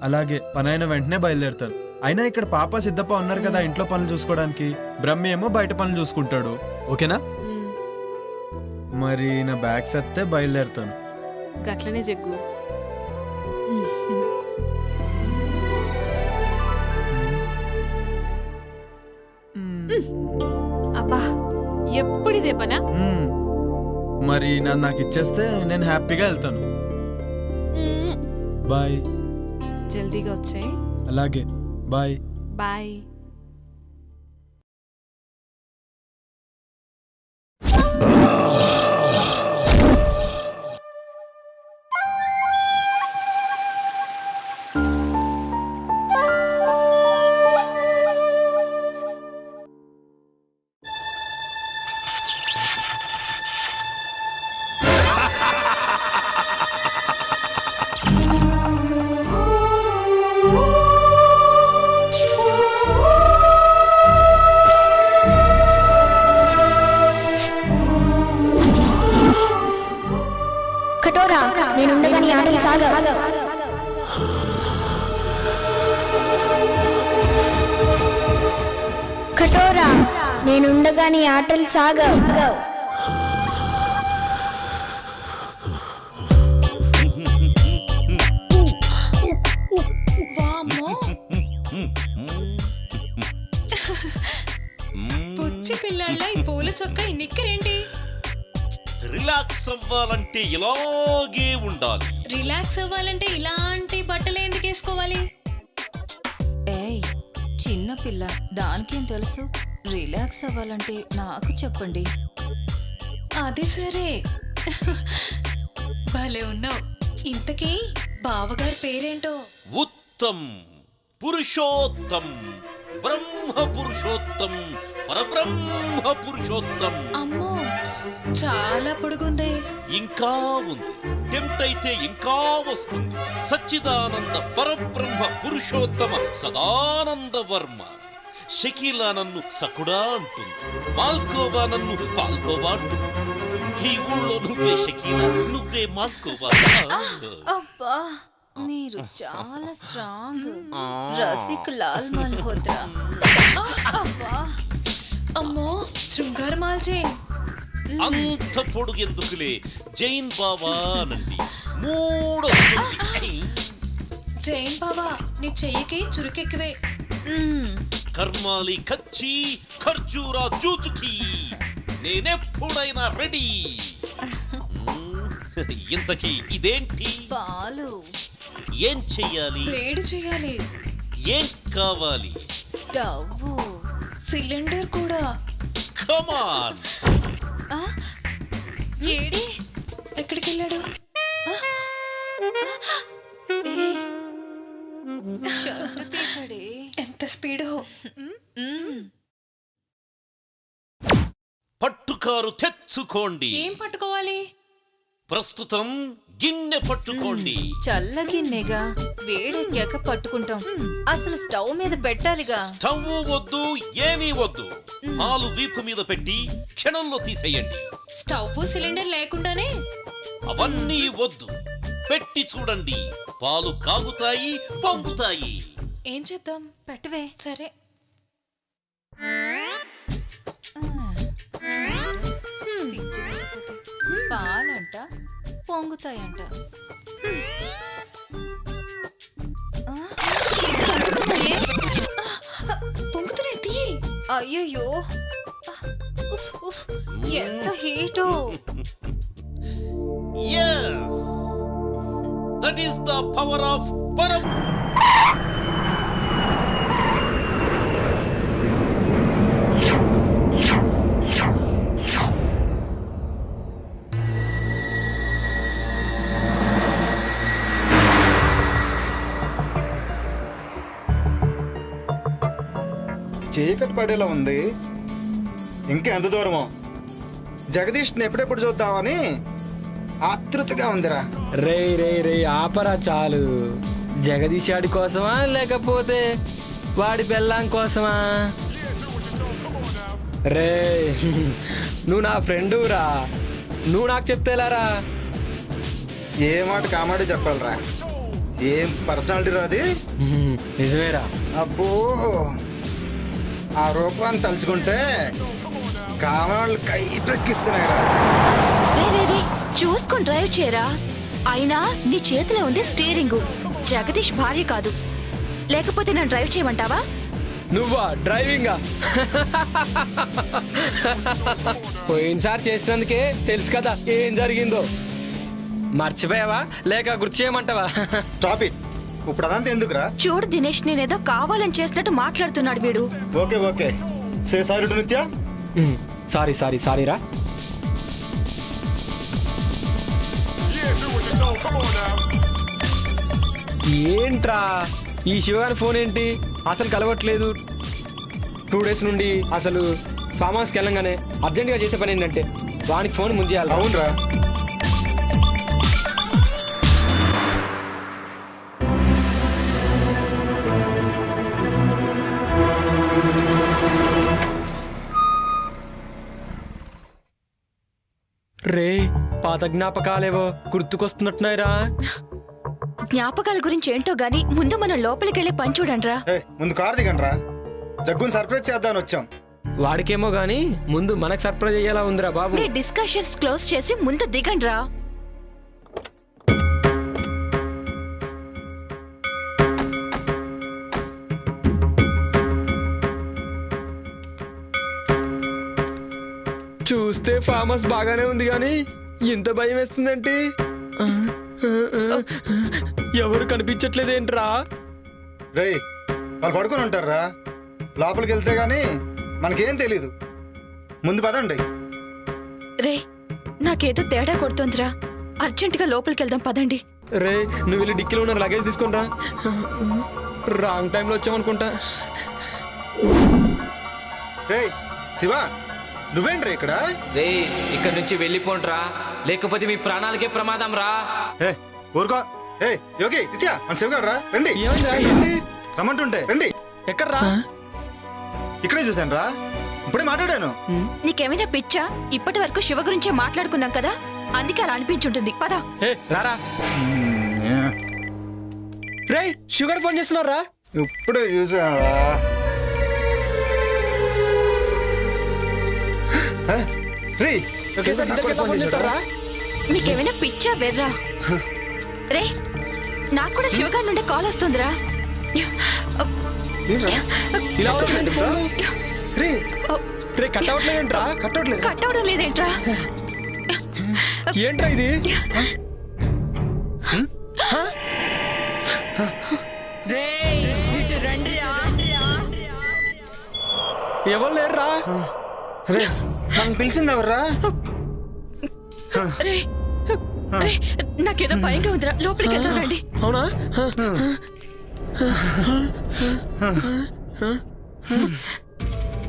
అలాగే, పని అయిన వెంటనే బయలుదేరుతాను. అయినా ఇక్కడ పాప సిద్ధప్ప ఉన్నారు కదా ఇంట్లో పనులు చూసుకోవడానికి. బ్రహ్మి ఏమో బయట పనులు చూసుకుంటాడు. ఓకేనా? మరి నా బ్యాగ్స్ వస్తే బయలుదేరుతాను. గట్లనే జగ్గు. అబ్బా, ఎప్పుడిదే పనా? మరి నాకు ఇచ్చేస్తే నేను హ్యాపీగా వెళ్తాను. బాయ్. జల్దీగా వచ్చాయి. అలాగే, బాయ్. బాయ్. కటోరా, నేనుండగా నీ ఆటలు సాగవు. కటోరా, నేనుండగా నీ ఆటలు సాగవు. పుచ్చి పిల్లల ఈ పూల చొక్క ఈ నిక్కరేంటి? రిలాక్స్ అవ్వాలంటే ఇలాగే ఉండాలి. రిలాక్స్ అవ్వాలంటే ఇలాంటి బట్టలు ఎందుకు వేసుకోవాలి? ఏయ్, చిన్న పిల్ల, దానికేం తెలుసు? రిలాక్స్ అవ్వాలంటే నాకు చెప్పండి. అది సరే, భలే ఉన్నావు. ఇంతకీ బావగారి పేరేంటో? ఉత్తమ్, పురుషోత్తం, బ్రహ్మ పురుషోత్తం, పరబ్రహ్మ పురుషోత్తం. అమ్మో, చాలా పొడుగుంది. ఇంకా ఉంది. టెంప్ట్ అయితే ఇంకా వస్తుంది. సచ్చిదానంద పరబ్రహ్మ పురుషోత్తమ సదానంద వర్మ. షకీలా నన్ను సకుడా అంటుంది, మాల్కోవా నన్ను పాల్కోవా అంటుంది. ఈ ఊళ్ళో నువ్వే షకీలా, నువ్వే మాల్కోవా. అబ్బా, మీరు చాలా స్ట్రాంగ్. రసిక్ లాల్ మల్హోత్రా. అబ్బా, అమ్మో, శృంగార మాల్జైన్. అంత పొడుగెందుకులే, జైన్ బాబా నండి. 3 జైన్ బాబా, నీ చెయ్యికి చురుకెక్కువే. కర్మాలి కచ్చి, ఖర్జూరా జూచుకి. నేనెప్పుడైనా రెడీ. ఇంతకీ ఇదేంటి? పాలు. ఏం చెయ్యాలి? వేడి చెయ్యాలి. ఏం కావాలి? స్టవ్, సిలిండర్ కూడా. కమాన్. ఏడి, ఎక్కడికి వెళ్ళాడు? షర్ట్ తీసాడే. ఎంత స్పీడో. పట్టుకారు తెచ్చుకోండి. ఏం పట్టుకోవాలి? ప్రస్తుతం గిన్నె పట్టుకోండి. చల్లగిన్నెగా వేడెక్కాక పట్టుకుంటాం. అసలు స్టవ్ మీద పెట్టాలిగా. స్టవ్ వద్దు, ఏమీ వద్దు. పాలు వీపు మీద పెట్టి క్షణంలో తీసేయండి. స్టవ్ సిలిండర్ లేకుండానే అవన్నీ వద్దు, పెట్టి చూడండి. పాలు కాగుతాయి, పొంగుతాయి. ఏం చేద్దాం? పెట్టవే. సరే. పాలంట పొంగుతాయంట. పొంగుతున్నాయి, తీయి. అయ్యయ్యో, ఎంత హీటో. Yes, that is the power of Param. చీకటి పడేలా ఉంది. ఇంకా ఎంత దూరమో? జగదీష్ని ఎప్పుడెప్పుడు చూద్దామని ఆతృతగా ఉందిరా. రే రే రే ఆపరా చాలు. జగదీష్ ఆడి కోసమా లేకపోతే వాడి పెళ్ళాం కోసమా? రే నువ్వు నా ఫ్రెండు రా, నువ్వు నాకు చెప్తేలారా. ఏ మాట కామాడే చెప్పాలరా. ఏం పర్సనాలిటీ రా అది. నిజమేరా. అబ్బో, ఆ రూపాన్ని తలుచుకుంటే కామాళ్ళు కైపెక్కిస్తున్నాయిరా. చూసుకొని డ్రైవ్ చేయరా. అయినా నీ చేతిలో ఉంది స్టీరింగు, జగదీష్ భార్య కాదు. లేకపోతే నన్ను డ్రైవ్ చేయమంటావా? నువ్వా డ్రైవింగా? పోయినసారి చేసినందుకే తెలుసు కదా ఏం జరిగిందో. మర్చిపోయావా లేక గుర్తు చేయమంటావా? Stop it. ఇప్పుడు అదంతా ఎందుకురా? చూడు దినేష్, నేనేదో కావాలని చేసినట్టు మాట్లాడుతున్నాడు వీడు. Okay okay, say sorry to నిత్య. సారీ సారీ సారీ రా. ఏంట్రా ఈ శివగారి ఫోన్ ఏంటి అసలు కలవట్లేదు? 2 days నుండి అసలు ఫామ్ హౌస్కి వెళ్ళంగానే అర్జెంటుగా చేసే పని ఏంటంటే వానికి ఫోన్ ముందు చేయాలి. అవునరా. రే పాత జ్ఞాపకాలేవో గుర్తుకొస్తున్నట్టున్నాయిరా. జ్ఞాపకాల గురించి ఏంటో గాని ముందు మనం లోపలికి వెళ్ళి పని చూడండిరా. ముందు కారు దిగండ్రా, జగ్గుని సర్ప్రైజ్ చేద్దామని వచ్చాం. వాడికేమో గాని ముందు మనకు సర్ప్రైజ్ అయ్యేలా ఉందిరా బాబు. మీ డిస్కషన్స్ క్లోజ్ చేసి ముందు దిగండిరా. చూస్తే ఫామ్ హౌస్ బాగానే ఉంది కానీ ఇంత భయం వేస్తుందంటే ఎవరు కనిపించట్లేదేంట్రా? రే వాళ్ళు పడుకొని ఉంటారా, లోపలికి వెళ్తే గానీ మనకేం తెలీదు. ముందు పదండి. రే నాకేదో తేడా కొడుతోందిరా, అర్జెంటుగా లోపలికి వెళ్దాం పదండి. రే నువ్వు వెళ్ళి డిక్కీలో ఉన్న లగేజ్ తీసుకుంటా. రాంగ్ టైంలో వచ్చామనుకుంటా. రే శివ, నువ్వేంట్రా ఇక్కడ? రే ఇక్కడ నుంచి వెళ్ళిపోండ్రా, లేకపోతే మీ ప్రాణాలకే ప్రమాదం రా. ఊరుకో. యోగి నిత్య, మన శివగాడు రా, రండి. రమ్మంటుంటే రండి. ఎక్కడ్రా? ఇక్కడే చూశాను రా, ఇప్పుడే మాట్లాడాను. నీకేమైనా పిచ్చా? ఇప్పటి వరకు శివ గురించే మాట్లాడుకున్నాం కదా, అందుకే అలా అనిపించుంటుంది. పద. రారా. రే షుగర్ ఫోన్ చేస్తున్నారా? ఇప్పుడే చూసాను. మీకేమైనా పిచ్చా వెర్రా? రే నాకు కూడా శివగారి నుండి కాల్ వస్తుందిరా. ఇలా వచ్చిందండి ఫోన్. రే కట్ అవట్లేదేంట్రా? కట్ అవడం లేదేంట్రా? ఏంట్రా ఇది? ఎవరు లేరురా? రే నన్ను పిలిచింది ఎవర్రా? రే నాకేదో భయంగా ఉందిరా, లోపలికి వెళ్దాం రండి. అవునా?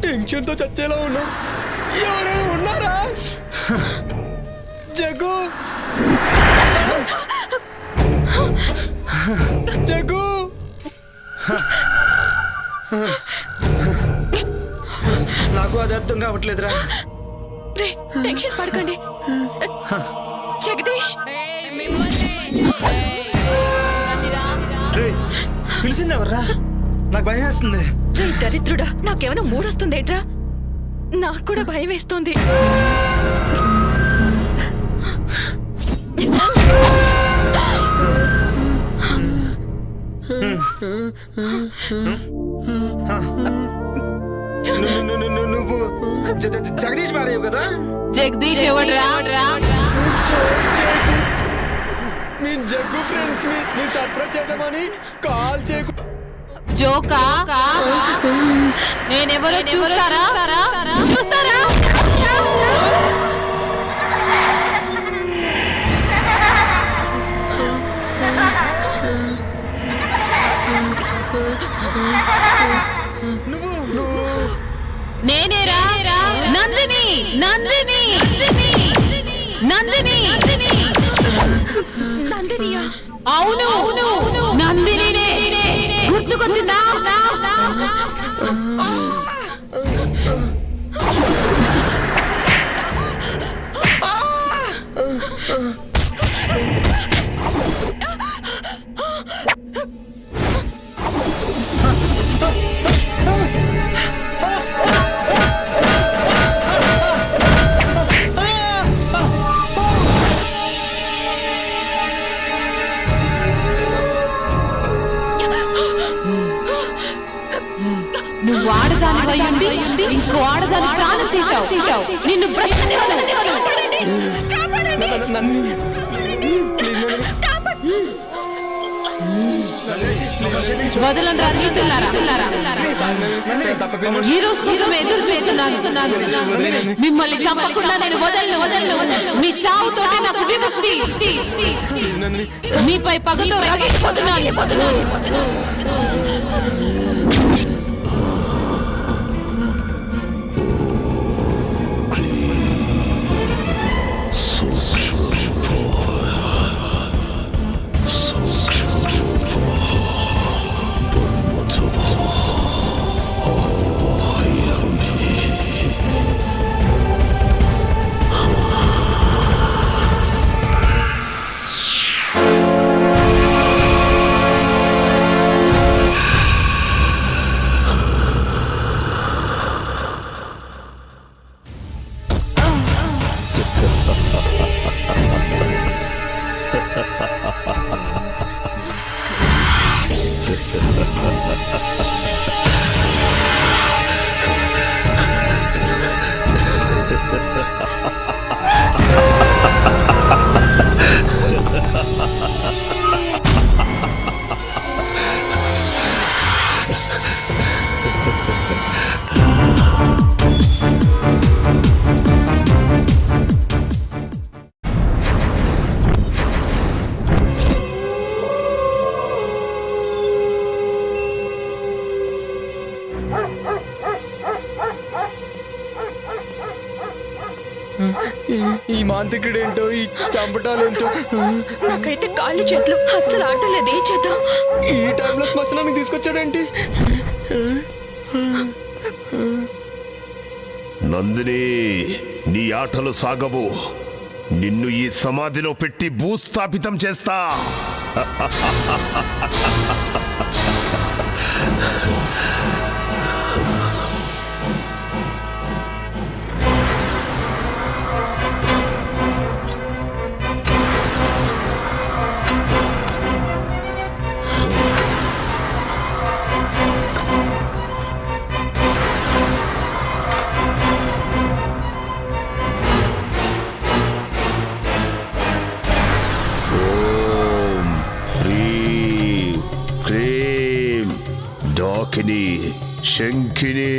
టెన్షన్తో చచ్చేలా ఉన్నా. ఎవరైనా ఉన్నారా? జగ్గు జగ్గు నాకు అది అర్థం కావట్లేదురా. రే టెన్షన్ పడకండి. జగదీష్ రేయ్, పిలిచిందెవర్రా? నాకు భయం వేస్తుంది. రే దరిద్రుడా, నాకేమైనా మూడొస్తుందేంట్రా? నాకు కూడా భయం వేస్తుంది. నువ్వు జగదీష్ భార్య కదా? జగదీష్ ఎవడ్రా? మీ జగ్గు ఫ్రెండ్స్ మీ సర్ప్రైజ్ చేద్దామని కాల్ చేయకు. జోకా? నేనెవరో చూస్తారా? చూస్తారా? నేనేరా నందిని. నందిని నందిని నందినియా? అవును నందినినే. గుర్తుకొచ్చిందా? నువ్వు ఆడదాని అయ్యుండి ఇంకో ఆడదాని ప్రాణం తీసావు. నిన్ను వదలంరా నీచులారా. ఈ రోజు కోసం ఎదురు చేస్తున్నాను. మిమ్మల్ని చంపకుండా నేను వదలను. మీ చావుతోటే నాకు విముక్తి. మీపై పగతో రగిలిపోతున్నాను. ఈ మాంత్రికుడేంటో, ఈ చంపటాలేంటో. నాకైతే కాళ్ళు చేతులు అస్సలు ఆటలేదు. ఏం చేద్దాం? ఈ టైంలో శ్మశానానికి తీసుకొచ్చాడేంటి? నందిని, నీ ఆటలు సాగవు. నిన్ను ఈ సమాధిలో పెట్టి భూస్థాపితం చేస్తా. శంఖిని,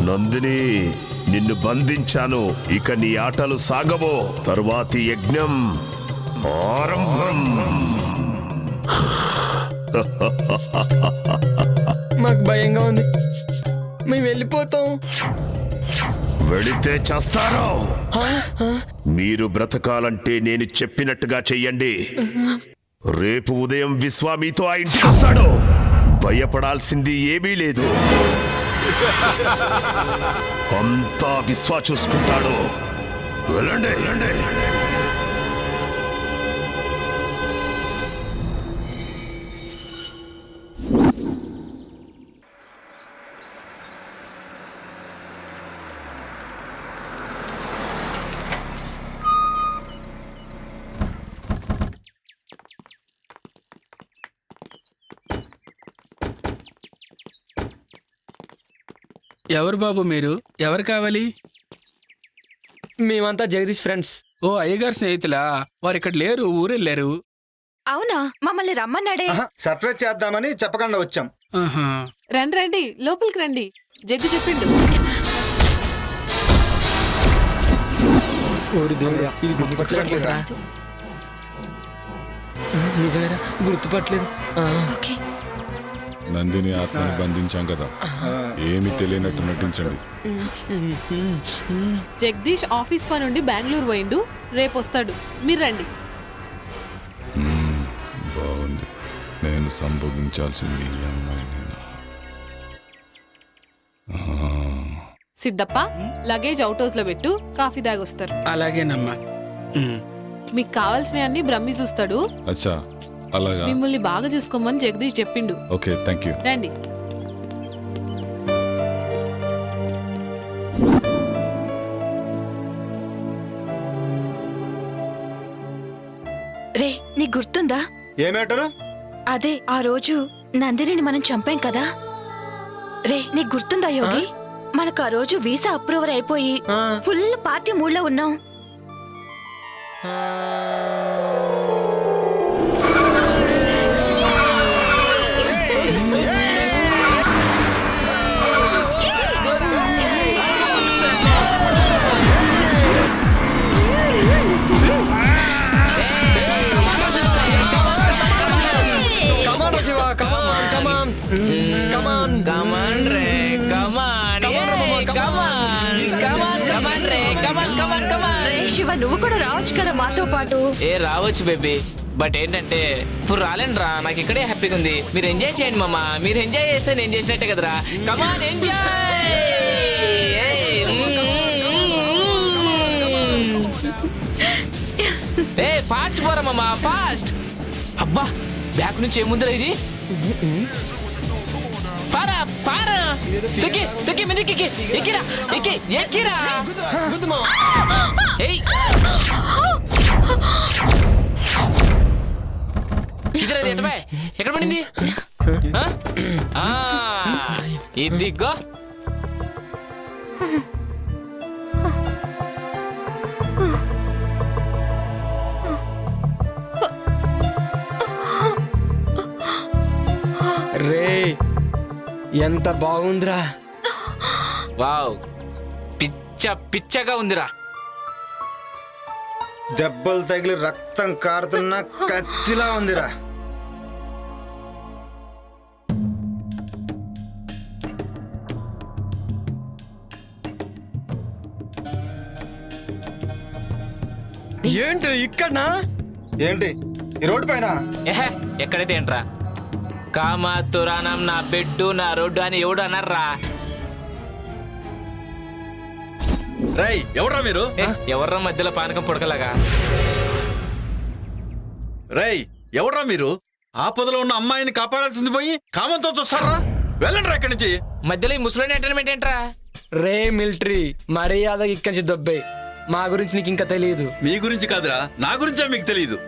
నందిని, నిన్ను బంధించాను. ఇక నీ ఆటలు సాగవో. తరువాతి యజ్ఞం ఆరంభం. మాకు భయంగా ఉంది. మేము వెళ్ళిపోతాం. వెళితే చేస్తారు. మీరు బ్రతకాలంటే నేను చెప్పినట్టుగా చెయ్యండి. రేపు ఉదయం విశ్వా మీతో ఆ ఇంటికి వస్తాడు. భయపడాల్సింది ఏమీ లేదు. అంతా విశ్వా చూసుకుంటాడు. వెళ్ళండి వెళ్ళండి. ఎవరు బాబు మీరు? ఎవరు కావాలి? మేమంతా జగదీష్ ఫ్రెండ్స్. ఓ అయ్యగారు స్నేహితులా? వారు ఇక్కడ లేరు, ఊరెళ్ళారు. అవునా? మమ్మల్ని రమ్మన్నాడే. సర్ప్రైజ్ చేద్దామని చెప్పకుండా వచ్చాం. రండి రండి, లోపలికి రండి. జగ్గు చెప్పిండు. ఇది గుర్తుపట్టలేదురా. నిజమేరా, గుర్తుపట్టలేదు. నందిని ఆత్మని బంధించాం కదా, ఏమి తెలియనట్టు నటించండి. జగదీష్ ఆఫీస్ పని నుండి బెంగళూరు పోయిండు, రేపు వస్తాడు. మీరు రండి. బాగుంది. నేను సంభోగించాల్సింది ఈ అమ్మాయినేనా? సిద్ధప్ప, లగేజ్ అవుట్ హౌస్ లో పెట్టు, కాఫీ దాగొస్తారు. అలాగేనమ్మా. మీకు కావాల్సినవన్నీ బ్రహ్మి చూస్తాడు. అచ్చా, అలాగా. మిమ్మల్ని బాగా చూసుకోమని జగదీష్ చెప్పిండు. Okay, thank you. రండి. రే, నీకు గుర్తుందా? ఏ మ్యాటరు? అదే ఆ రోజు నందినిని మనం చంపాం కదా. రే, నీకు గుర్తుందా యోగి? మనకు ఆ రోజు వీసా అప్రూవర్ అయిపోయి ఫుల్ పార్టీ మూడ్లో ఉన్నాం. శివ, నువ్వు కూడా రావచ్చు కదా మాతో పాటు. రావచ్చు బేబీ, బట్ ఏంటంటే ఇప్పుడు రాలేను రా. నాకు ఇక్కడే హ్యాపీగా ఉంది. మీరు ఎంజాయ్ చేయండి మామ. మీరు ఎంజాయ్ చేస్తే నేను చేసినట్టే కదరా. కమాన్ ఎంజాయ్. ఫాస్ట్ పోరా మామ, ఫాస్ట్. అబ్బా, బ్యాక్ నుంచి ఏముందిరా ఇది? పారా పారా, తొక్కి తొక్కి మీదకి ఎక్కిరా, ఎక్కిరా. ఎక్కడ పడింది? ఇదిగో. రే, ఎంత బాగుందిరా. వావ్, పిచ్చగా ఉందిరా. దెబ్బలు తగిలి రక్తం కారుతున్న కత్తిలా ఉందిరా. ఏంటి ఇక్కడ? ఏంటి ఈ రోడ్డు పైన? ఎక్కడైతే ఏంట్రా? కామాతురానం నా బెడ్డు నా రోడ్డు అని ఎవడు అన్నారా? రై, ఎవడ్రా మీరు? ఎవర్రా మధ్యలో పానకం పుడకలాగా? రై, ఎవడ్రా మీరు? ఆపదలో ఉన్న అమ్మాయిని కాపాడాల్సింది పోయి కామంతో చూస్తారా? వెళ్ళండి రా ఇక్కడి నుంచి. మధ్యలో ఈ ముసలి ఎంటర్టైన్మెంట్ ఏంట్రా? రే మిలిటరీ, మర్యాదగా ఇక్కడి నుంచి దొబ్బే. మా గురించి నీకు ఇంకా తెలియదు. మీ గురించి కాదురా, నా గురించే మీకు తెలియదు.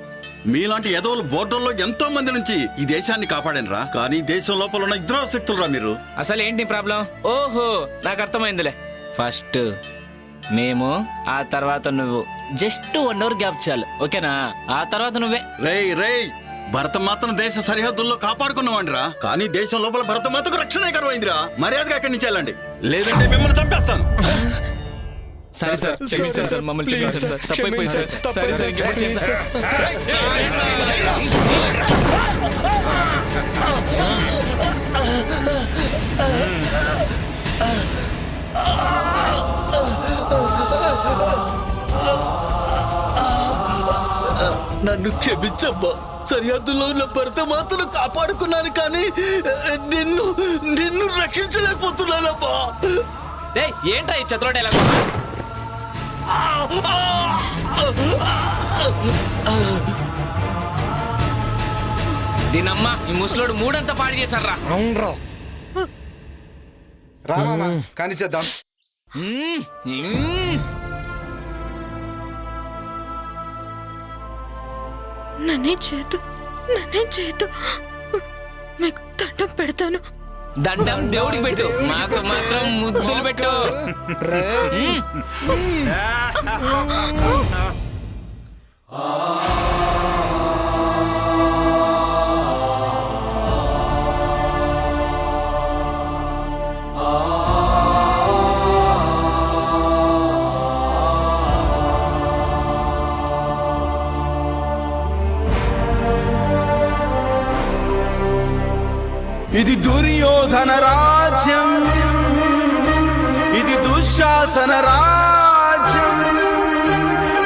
మీలాంటి ఎదవలు బోర్డర్లో ఎంతో మంది నుంచి ఈ దేశాన్ని కాపాడనురా. కానీ దేశం లోపల ఉన్న ఇద్దరు శక్తులు రా మీరు. అసలు ఏంటి ప్రాబ్లం? ఓహో, నాకు అర్థమైందిలే. ఫస్ట్ మేము, ఆ తర్వాత నువ్వు. జస్ట్ 1 అవర్ గ్యాప్ చాలు, ఓకేనా? ఆ తర్వాత నువ్వే. రేయ్, భరతమాతను దేశ సరిహద్దుల్లో కాపాడుకున్నవాడిరా. కానీ దేశం లోపల భరతమాతకు రక్షణ కరువైందిరా. మర్యాదగా అక్కడి నుంచి వెళ్ళండి, లేదంటే మిమ్మల్ని చంపేస్తాను. సరే సార్, క్షమించండి సార్, మమ్మల్ని క్షమించండి సార్, తప్పైపోయింది సార్. సరే సార్, ఇంకెప్పుడు చేయండి సార్. నన్ను క్షమించమ్మా. సరిహద్దులో ఉన్న భర్త మాత్రం కాపాడుకున్నాను, కానీ నిన్ను నిన్ను రక్షించలేకపోతున్నానమ్మా. ఏంటా ఈ చతుర డైలాగ్? దీనమ్మా ఈ ముసలోడు మూడంతా పాడు చేశారా? అవునరా, రామా కానీ చేద్దాం. నన్నే చేతు మీకు దండం పెడతాను. దండం దేవుడికి పెట్టు, మాకు మాత్రం ముద్దులు పెట్టు. ఇది దుర్యోధన రాజ్యం, ఇది దుశ్శాసన రాజ్యం,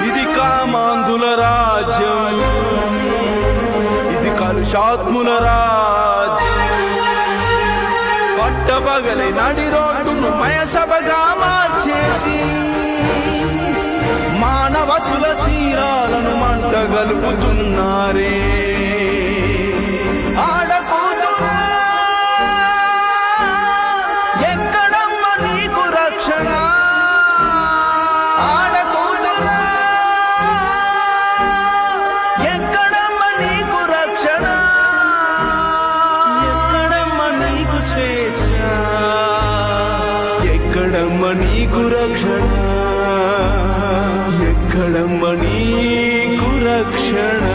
ఇది కామాంధుల రాజ్యం, ఇది కలుషాత్ముల రాజ్యం. పట్టపగలి నడి రోడ్డును మయసభగా మార్చేసి మానవతుల శీలాలను మంటగలుపుతున్నారే. ఎక్కడమ్మ నీకు రక్షణ, ఎక్కడమ్మ నీకు రక్షణ.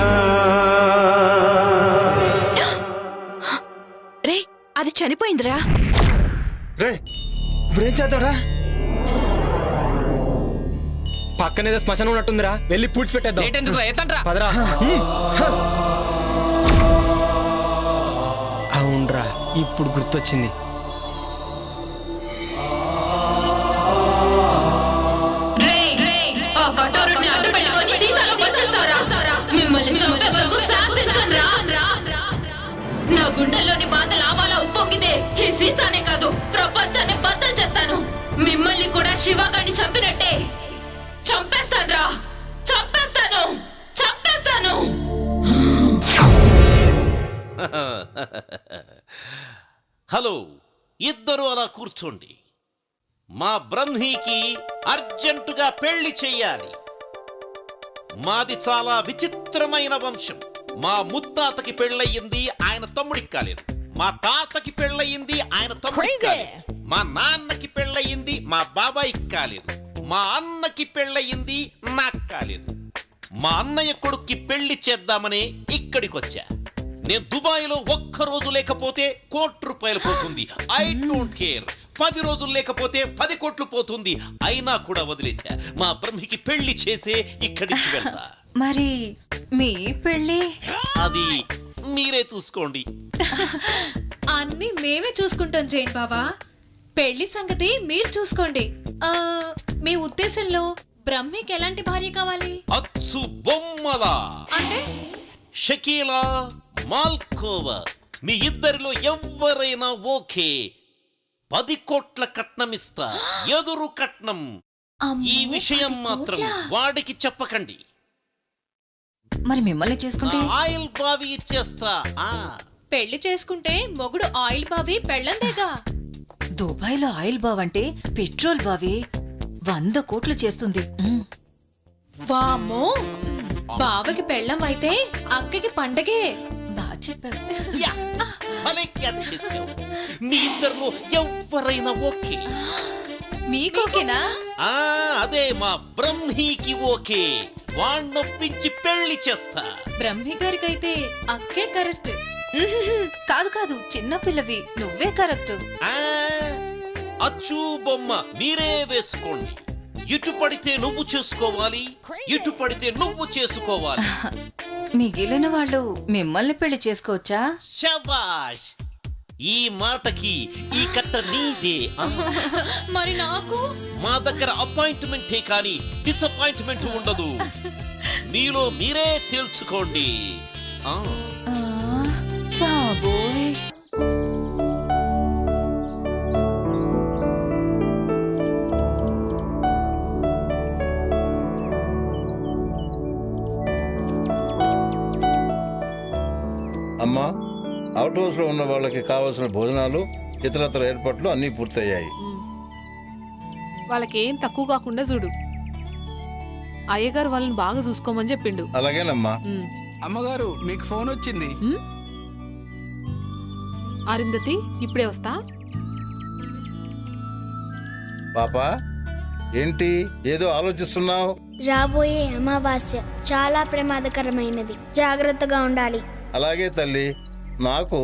రే అది చనిపోయిందిరా. రే ఇప్పుడేం చేద్దాంరా? పక్కనేదో శ్మశానం ఉన్నట్టుందిరా, వెళ్ళి పూడ్చి పెట్టేద్దాం. పదరా. అవునరా, ఇప్పుడు గుర్తొచ్చింది. నా గుండెల్లోని బాధ లావాలా ఉప్పొంగితే ఈ సీసానే కాదు ప్రపంచాన్ని బద్దలు చేస్తాను. మిమ్మల్ని కూడా శివగాడిని చంపినట్టే చంపేస్తాను. హలో, ఇద్దరు అలా కూర్చోండి. మా బ్రహ్మీకి అర్జెంటుగా పెళ్లి చెయ్యాలి. మాది చాలా విచిత్రమైన వంశం. మా ముత్తాతకి పెళ్ళయింది, ఆయన తమ్ముడికి కాలేదు. మా తాతకి పెళ్ళయింది, ఆయన తమ్ముడికి కాలేదు. మా నాన్నకి పెళ్ళయింది, మా బాబాయికి కాలేదు. మా అన్నకి పెళ్ళయింది, నాకు కాలేదు. మా అన్నయ్య కొడుక్కి పెళ్లి చేద్దామని ఇక్కడికొచ్చా. నేను దుబాయ్లో ఒక్కరోజు లేకపోతే ₹1,00,00,000 పోతుంది. I don't care. 10 రోజులు లేకపోతే 10 కోట్లు పోతుంది. అయినా కూడా వదిలేశా. మా బ్రహ్మికి పెళ్లి చేసే ఇక్కడికి వెళ్తా. మరి మీ పెళ్ళి అది మీరే చూసుకోండి. అన్ని మేమే చూసుకుంటాం జైన్ బాబా. పెళ్లి సంగతి మీరు చూసుకోండి. మీ ఉద్దేశంలో బ్రహ్మికి ఎలాంటి భార్య కావాలి? అచ్చు బొమ్మలా అంటే షకీలా, మాల్కోవా, మీ ఇద్దరిలో ఎవరైనా ఓకే. 10 కోట్ల కట్నం ఇస్తా, ఎదురు కట్నం. ఈ విషయం మాత్రం వాడికి చెప్పకండి. మరి మిమ్మల్ని చేసుకుంటే ఆయిల్ బావి ఇచ్చేస్తా. పెళ్లి చేసుకుంటే మొగుడు ఆయిల్ బావి పెళ్ళందేగా. దుబాయ్లో ఆయిల్ బావ్ అంటే పెట్రోల్ బావి 100 కోట్లు చేస్తుంది. వామ్మో, బావకి పెళ్ళం అయితే అక్కకి పండగే. బాగా చెప్పారు. మీ ఇద్దరిలో ఎవరైనా ఓకే. మీకోకేనా? అదే మా బ్రహ్మీకి ఓకే. వాణ్ణొప్పించి పెళ్లి చేస్తా. బ్రహ్మి గారికైతే అక్కే కరెక్ట్. కాదు కాదు, చిన్నపిల్లవి, నువ్వే కరెక్ట్. అచ్చు బొమ్మ మీరే వేసుకోండి. ఇటు పడితే నువ్వు చేసుకోవాలి, ఇటు పడితే నువ్వు చేసుకోవాలి. మిగిలిన వాళ్ళు మిమ్మల్ని పెళ్లి చేసుకోవచ్చా? శబాష్, ఈ మాటకి ఈ కట్ట నీదే. మరి నాకు మా దగ్గర అపాయింట్మెంటే కానీ డిసప్పాయింట్మెంట్ ఉండదు. మీలో మీరే తేల్చుకోండి. బాబోయ్. అమ్మా, అవుట్ హౌస్లో ఉన్న వాళ్ళకి కావాల్సిన భోజనాలు ఇతరత్ర ఏర్పాట్లు అన్నీ పూర్తయ్యాయి. వాళ్ళకేం తక్కువ కాకుండా చూడు. అయ్యగారు వాళ్ళని బాగా చూసుకోమని చెప్పిండు. అలాగేనమ్మా. అమ్మగారు మీకు ఫోన్ వచ్చింది. అరుంధతి ఇప్పుడే వస్తా. పాపా, ఏంటి ఏదో ఆలోచిస్తున్నావు? రాబోయే అమావాస్య చాలా ప్రమాదకరమైనది, జాగ్రత్తగా ఉండాలి. అలాగే తల్లి, నాకు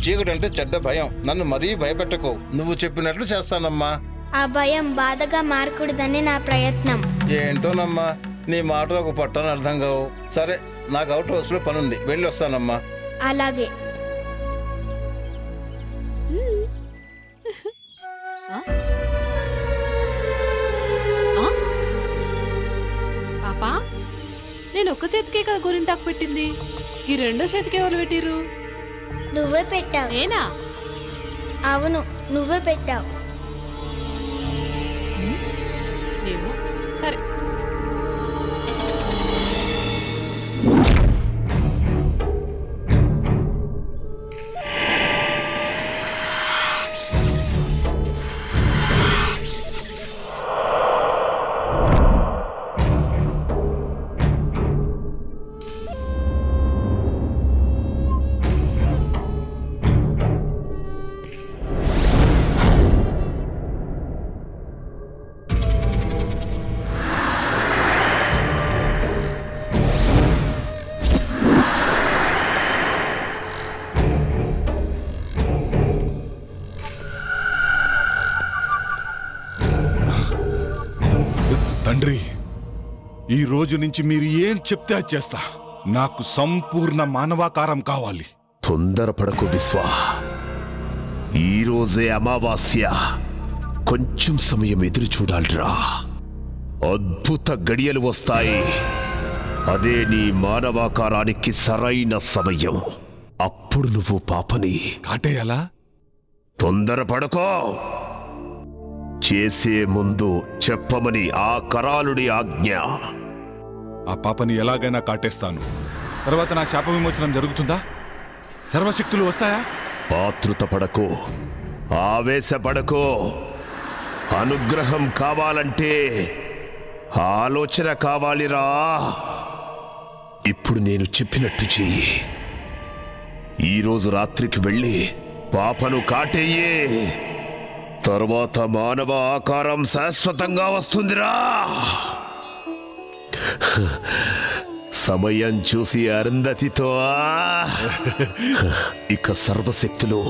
చీకటంటే చెడ్డ భయం. నన్ను మరీ భయపెట్టకు. నువ్వు చెప్పినట్లు చేస్తానమ్మా. ఆ భయం బాధగా మారకూడదని నా ప్రయత్నం. ఏంటోనమ్మా, నీ మాటలు ఒక పట్టని అర్థం కావు. సరే, నాకు అవుట్ హౌస్లో పనుంది, వెళ్ళి వస్తానమ్మా. అలాగే. పాపా, నేను ఒక్క చేతికే కదా గోరింటాకు పెట్టింది, ఈ రెండో చేతికి ఎవరు పెట్టిర్రు? నువ్వే పెట్టావు. నేనా? అవును, నువ్వే పెట్టావు. ఏమో, సరే. తండ్రి, ఈ రోజు నుంచి మీరు ఏం చెప్తే అది చేస్తా. నాకు సంపూర్ణ మానవాకారం కావాలి. తొందరపడకు విశ్వ, ఈరోజే అమావాస్య. కొంచెం సమయం ఎదురు చూడాలిరా. అద్భుత గడియలు వస్తాయి. అదే నీ మానవాకారానికి సరైన సమయం. అప్పుడు నువ్వు పాపని కాటేయాలా? తొందరపడకో. చేసే ముందు చెప్పమని ఆ కరాలుడి ఆజ్ఞ. ఆ పాపని ఎలాగైనా కాటేస్తాను. తర్వాత నా శాప విమోచనం జరుగుతుందా? సర్వశక్తులు వస్తాయా? ఆతృతపడకో, ఆవేశపడకో. అనుగ్రహం కావాలంటే ఆలోచన కావాలిరా. ఇప్పుడు నేను చెప్పినట్టు చెయ్యి. ఈరోజు రాత్రికి వెళ్ళి పాపను కాటేయే. తర్వాత మానవ ఆకారం శాశ్వతంగా వస్తుందిరా. సమయం చూసి అరుంధతితో ఇక సర్వశక్తులు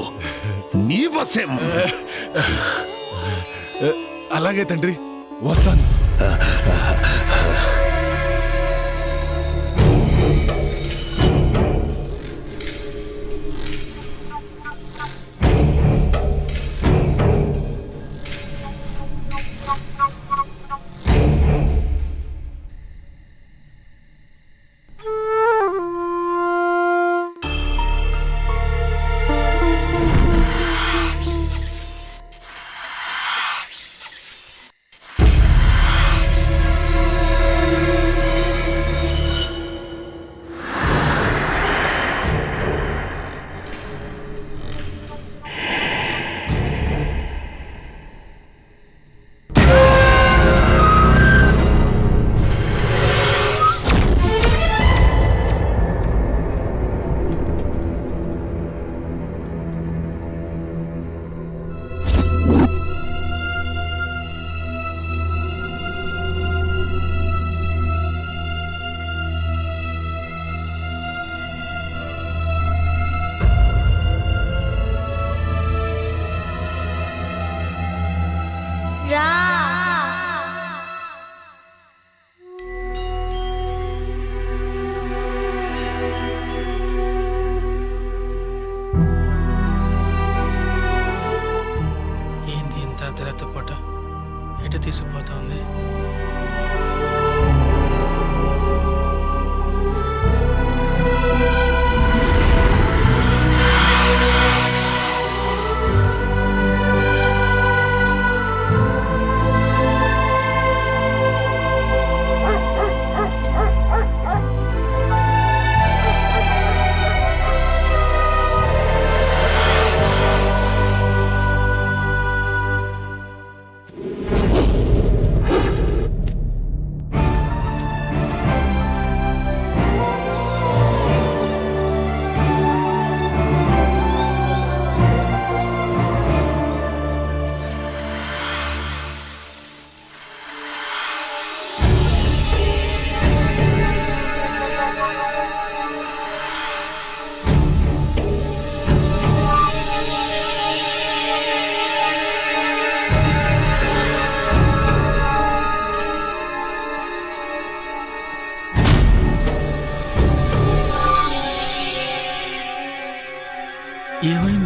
నీ వశం. అలాగే తండ్రి, వస్తాను. ఏంది ఇంత అర్ధరాత్రి పూట ఎటు తీసుకుపోతా ఉంది?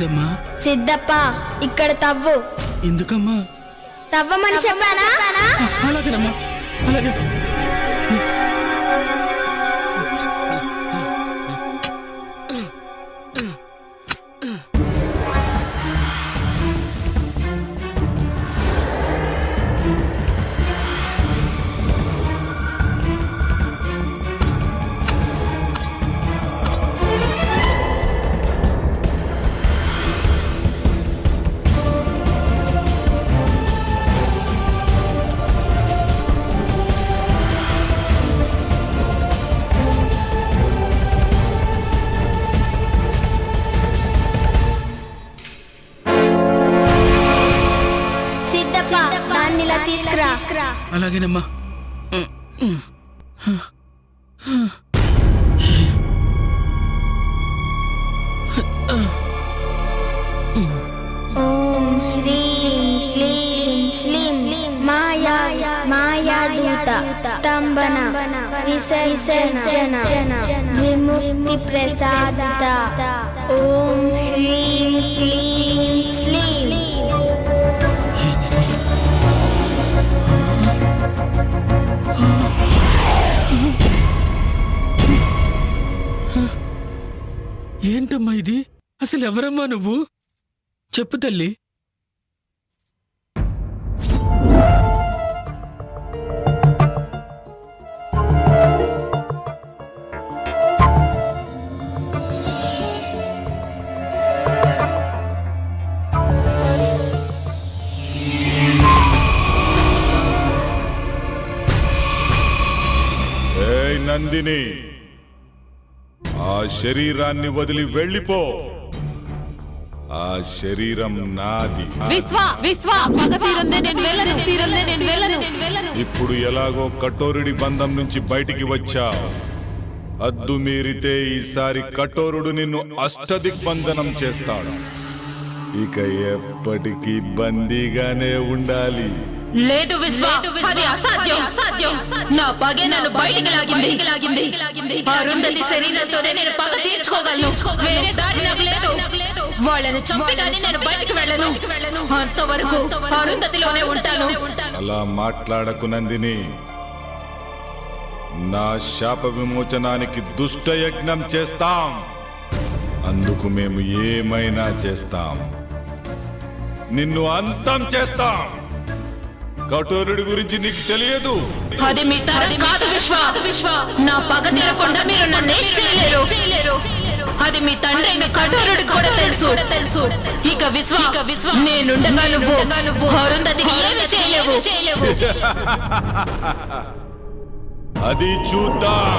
ఏమైందమ్మా? సిద్ధప్ప ఇక్కడ తవ్వు. ఎందుకమ్మా? తవ్వమని చెప్పానా? అలాగేనమ్మా, అలాగే. సిద్ధప్ప దాన్ని ఇలా తీసుకురా. అలాగేనమ్మా. ఓం హ్రీం క్లీం స్లీం మాయా మాయాదూత స్తంభన విసర్జన విముక్తి ప్రసాద. ఓం హ్రీం క్లీం స్లీం. ఏంటమ్మా ఇది? అసలు ఎవరమ్మా నువ్వు? చెప్పు తల్లి. ఏయ్ నందిని, ఆ శరీరాన్ని వదిలి వెళ్ళిపో. ఆ శరీరం నాది. ఇప్పుడు ఎలాగో కఠోరుడి బంధం నుంచి బయటికి వచ్చా. అద్దు మీరితే ఈసారి కఠోరుడు నిన్ను అష్టదిగ్బంధనం చేస్తాడు. ఇక ఎప్పటికీ బందీగానే ఉండాలి. లేదు విశ్వ, అది అసాధ్యం. నా పగే నన్ను బయటికి లాగింది. అరుంధతి శరీరంతోనే నేను పగ తీర్చుకోగలను. వేరే దారి నాకు లేదు. వాళ్ళని చంపి కానీ నేను బయటికి వెళ్ళను. అంతవరకు అరుంధతిలోనే ఉంటాను. అలా మాట్లాడకు నందిని. నా శాప విమోచనానికి దుష్ట యజ్ఞం చేస్తాం. అందుకు మేము ఏమైనా చేస్తాం. నిన్ను అంతం చేస్తాం. కఠోరుడి గురించి నీకు తెలియదు. అది మీ తరం కాదు విశ్వ. నా పగ తీరకుండా మీరు నన్ను ఏం చేయలేరు. అది మీ తండ్రి కఠోరుడికి కూడా తెలుసు. ఇక విశ్వ నేనుండగా నువ్వు అరుంధతికి ఏమీ చేయలేవు. అది చూద్దాం.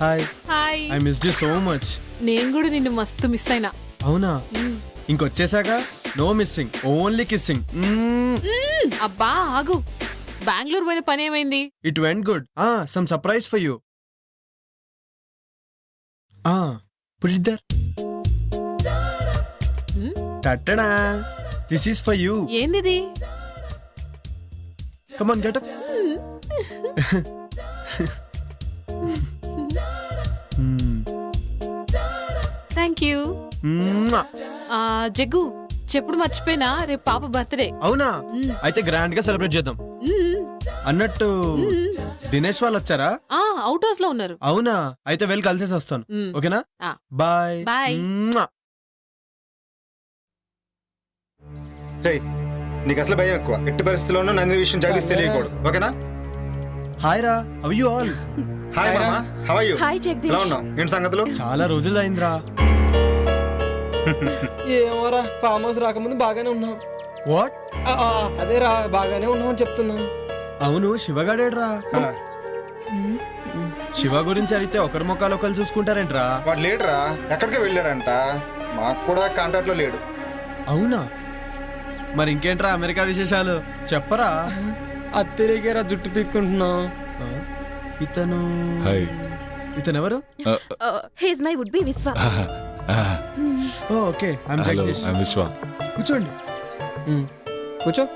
Hi. Hi. I missed you so much. నేను కూడా నిన్ను మస్తు మిస్ అయినా. అవునా? ఇంకొచ్చేసాక నో మిస్సింగ్, ఓన్లీ కిస్సింగ్. అబ్బా ఆగు. బెంగళూరు పోయిన పని ఏమైంది? It went good. Some surprise for you. Put it there. Tada, this is for you. ఏందిది? Come on, get up. Thank you. Jaggu, చెప్పుడు మర్చిపోయినా, రేపు పాప బర్త్డే. అవునా? అయితే గ్రాండ్ గా సెలబ్రేట్ చేద్దాం. అన్నట్టు దినేష్ వాళ్ళు వచ్చారా? అవుట్ హౌస్ లో ఉన్నారు. అవునా? అయితే వెళ్ళి కలిసేసి వస్తాను. ఓకేనా? బాయ్. బాయ్. నీకు అసలు భయం ఎక్కువ. ఎట్టి పరిస్థితుల్లోనూ నందిని విషయం జగదీష్ తెలియకూడదు. ఓకేనా? హాయ్ రా, హౌ యు ఆల్? హాయ్ మామా, how are you? Hi Jagadish. ఎలా ఉన్నావు? ఏంటి సంగతులు? చాలా రోజులు అయిందిరా. ఏమోరా ఫామ్ హౌస్ రాకముందు బాగానే ఉన్నాం. వాట్? అదేరా బాగానే ఉన్నాం అని చెప్తున్నాం. అవును, శివగాడేడ్రా? శివ గురించి అడిగితే ఒకరి ముఖాలు ఒకరు చూసుకుంటారేంట్రా? వాడు లేడురా, ఎక్కడికి వెళ్ళాడంట. మాకు కూడా కాంటాక్ట్ లో లేడు. అవునా? మరి ఇంకేంట్రా అమెరికా విశేషాలు చెప్పరా? అత్తరికేరా జుట్టు పీక్కుంటున్నాం. ఇతను హాయ్. ఇతను ఎవరు? హీస్ మై వుడ్ బి విశ్వ. Okay, I'm hello, Jagadish. I'm విశ్వ. కూర్చోండి. కూర్చో.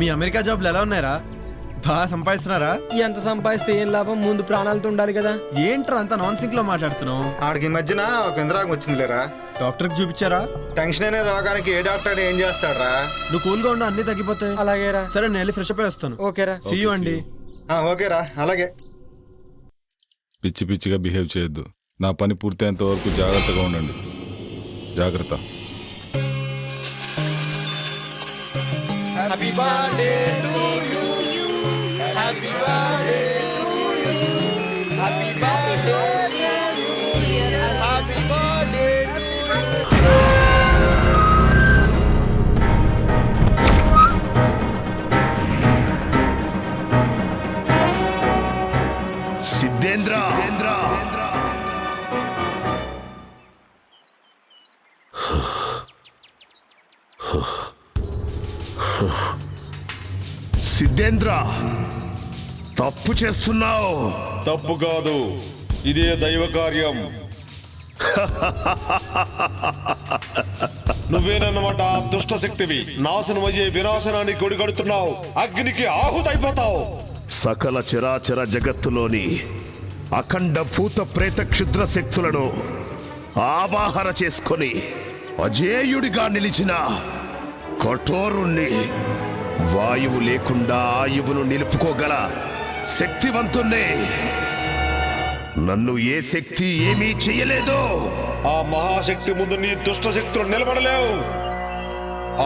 మీ అమెరికా జాబ్లు ఎలా ఉన్నాయరా? బాగా సంపాదిస్తున్నారా? ఎంత సంపాదిస్తే ఏం లాభం, ముందు ప్రాణాలతో ఉండాలి కదా. ఏంట్రా అంత నాన్ సింక్ లో మాట్లాడుతున్నావు? ఆడికి ఈ మధ్యన ఒక ఇంద్రాగం వచ్చింది లేరా. డాక్టర్కి చూపించారా? టెన్షన్ అనే రోగానికి ఏ డాక్టర్ ఏం చేస్తాడరా? నువ్వు కూల్గా ఉండు, అన్ని తగ్గిపోతాయి. అలాగేరా. సరే, నేను వెళ్ళి ఫ్రెష్ అప్ అయి వస్తాను. ఓకేరా. సీ యూ అండి. ఓకేరా, అలాగే. పిచ్చి పిచ్చిగా బిహేవ్ చేయొద్దు. నా పని పూర్తయ్యేంత వరకు జాగ్రత్తగా ఉండండి. జాగ్రత్త. Happy birthday to you. Happy birthday to you. Happy birthday to you. Happy birthday to you. Siddhendra, Siddhendra, తప్పు చేస్తున్నావు. తప్పు కాదు, ఇదే దైవ కార్యం. నువ్వేనన్నమాట ఆ దుష్ట శక్తివి. నాశనమయ్యే వినాశనానికి కొడిగడుతున్నావు. అగ్నికి ఆహుతైపోతావు. సకల చరాచర జగత్తులోని అఖండ భూత ప్రేత క్షుద్ర శక్తులను ఆవాహన చేసుకొని అజేయుడిగా నిలిచిన కఠోరుణ్ణి, వాయువు లేకుండా ఆయువును నిలుపుకోగల శక్తివంతుణ్ణి. నన్ను ఏ శక్తి ఏమీ చెయ్యలేదు. ఆ మహాశక్తి ముందు నీ దుష్ట శక్తులు నిలబడలేవు.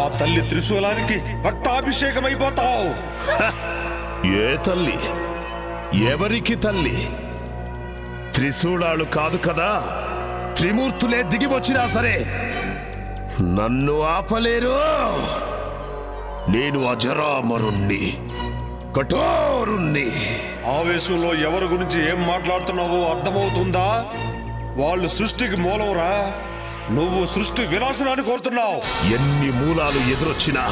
ఆ తల్లి త్రిశూలానికి రక్తాభిషేకమైపోతావు. ఏ తల్లి? ఎవరికి తల్లి? త్రిశూలాలు కాదు కదా, త్రిమూర్తులే దిగి వచ్చినా సరే నన్ను ఆపలేరు. నేను అజరామరుణ్ణి, కఠోరుణ్ణి. ఆవేశంలో ఎవరి గురించి ఏం మాట్లాడుతున్నావో అర్థమవుతుందా? వాళ్ళు సృష్టికి మూలవురా. నువ్వు సృష్టి వినాశనాన్ని కోరుతున్నావు. ఎన్ని మూలాలు ఎదురొచ్చినా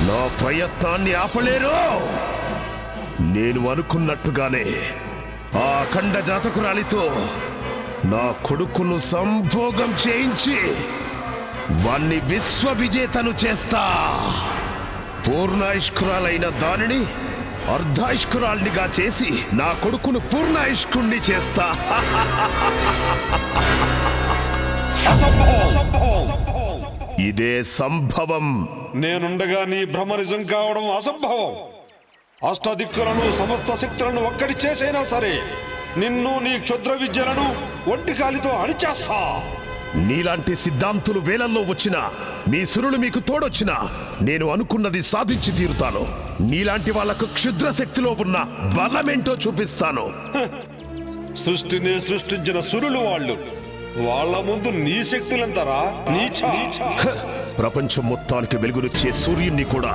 నా ప్రయత్నాన్ని ఆపలేరు. నేను అనుకున్నట్టుగానే ఆ అఖండ జాతకురాలితో నా కొడుకును సంభోగం చేయించి వాణ్ణి విశ్వ విజేతను చేస్తా. పూర్ణాయుష్కురాలైన దానిని అర్ధాయుష్కురాల్నిగా చేసి నా కొడుకును పూర్ణాయుష్కుణ్ణి చేస్తా. ఇదే సంభవం. నేనుండగా నీ భ్రమ నిజం కావడం అసంభవం. అష్టదిక్కులను సమస్త శక్తులను ఒక్కటి చేసైనా సరే నిన్ను నీ క్షుద్ర విద్యలను ఒంటి కాలితో అణిచేస్తా. నీలాంటి సిద్ధాంతులు వేలల్లో వచ్చినా, మీ సురులు మీకు తోడొచ్చినా నేను అనుకున్నది సాధించి తీరుతాను. నీలాంటి వాళ్లకు క్షుద్ర శక్తిలో ఉన్న బలమేంటో చూపిస్తాను. సృష్టిని సృష్టించిన సురులు వాళ్ళు. వాళ్ళ ముందు నీ శక్తులంతరా? ప్రపంచం మొత్తానికి వెలుగునిచ్చే సూర్యున్ని కూడా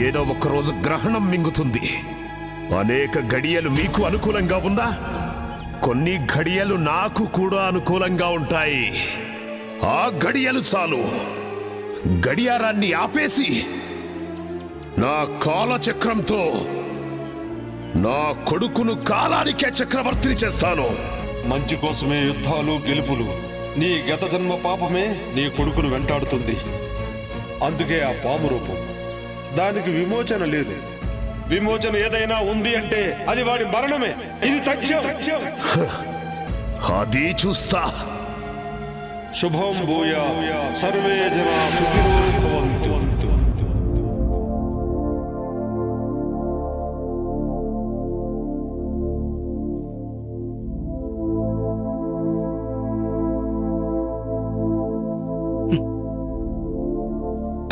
ఏదో ఒక రోజు గ్రహణం మింగుతుంది. అనేక గడియలు మీకు అనుకూలంగా ఉన్నా కొన్ని గడియలు నాకు కూడా అనుకూలంగా ఉంటాయి. ఆ గడియలు చాలు. గడియారాన్ని ఆపేసి నా కాలచక్రంతో నా కొడుకును కాలానికే చక్రవర్తిని చేస్తాను. మంచి కోసమే యుద్ధాలు, గెలుపులు. నీ గత జన్మ పాపమే నీ కొడుకును వెంటాడుతుంది. అందుకే ఆ పాము రూపం. దానికి విమోచన లేదు. విమోచన ఏదైనా ఉంది అంటే అది వాడి మరణమే. ఇది తథ్యం. అది చూస్తా. శుభం భూయా సర్వే జనా సుఖినో భవంతు.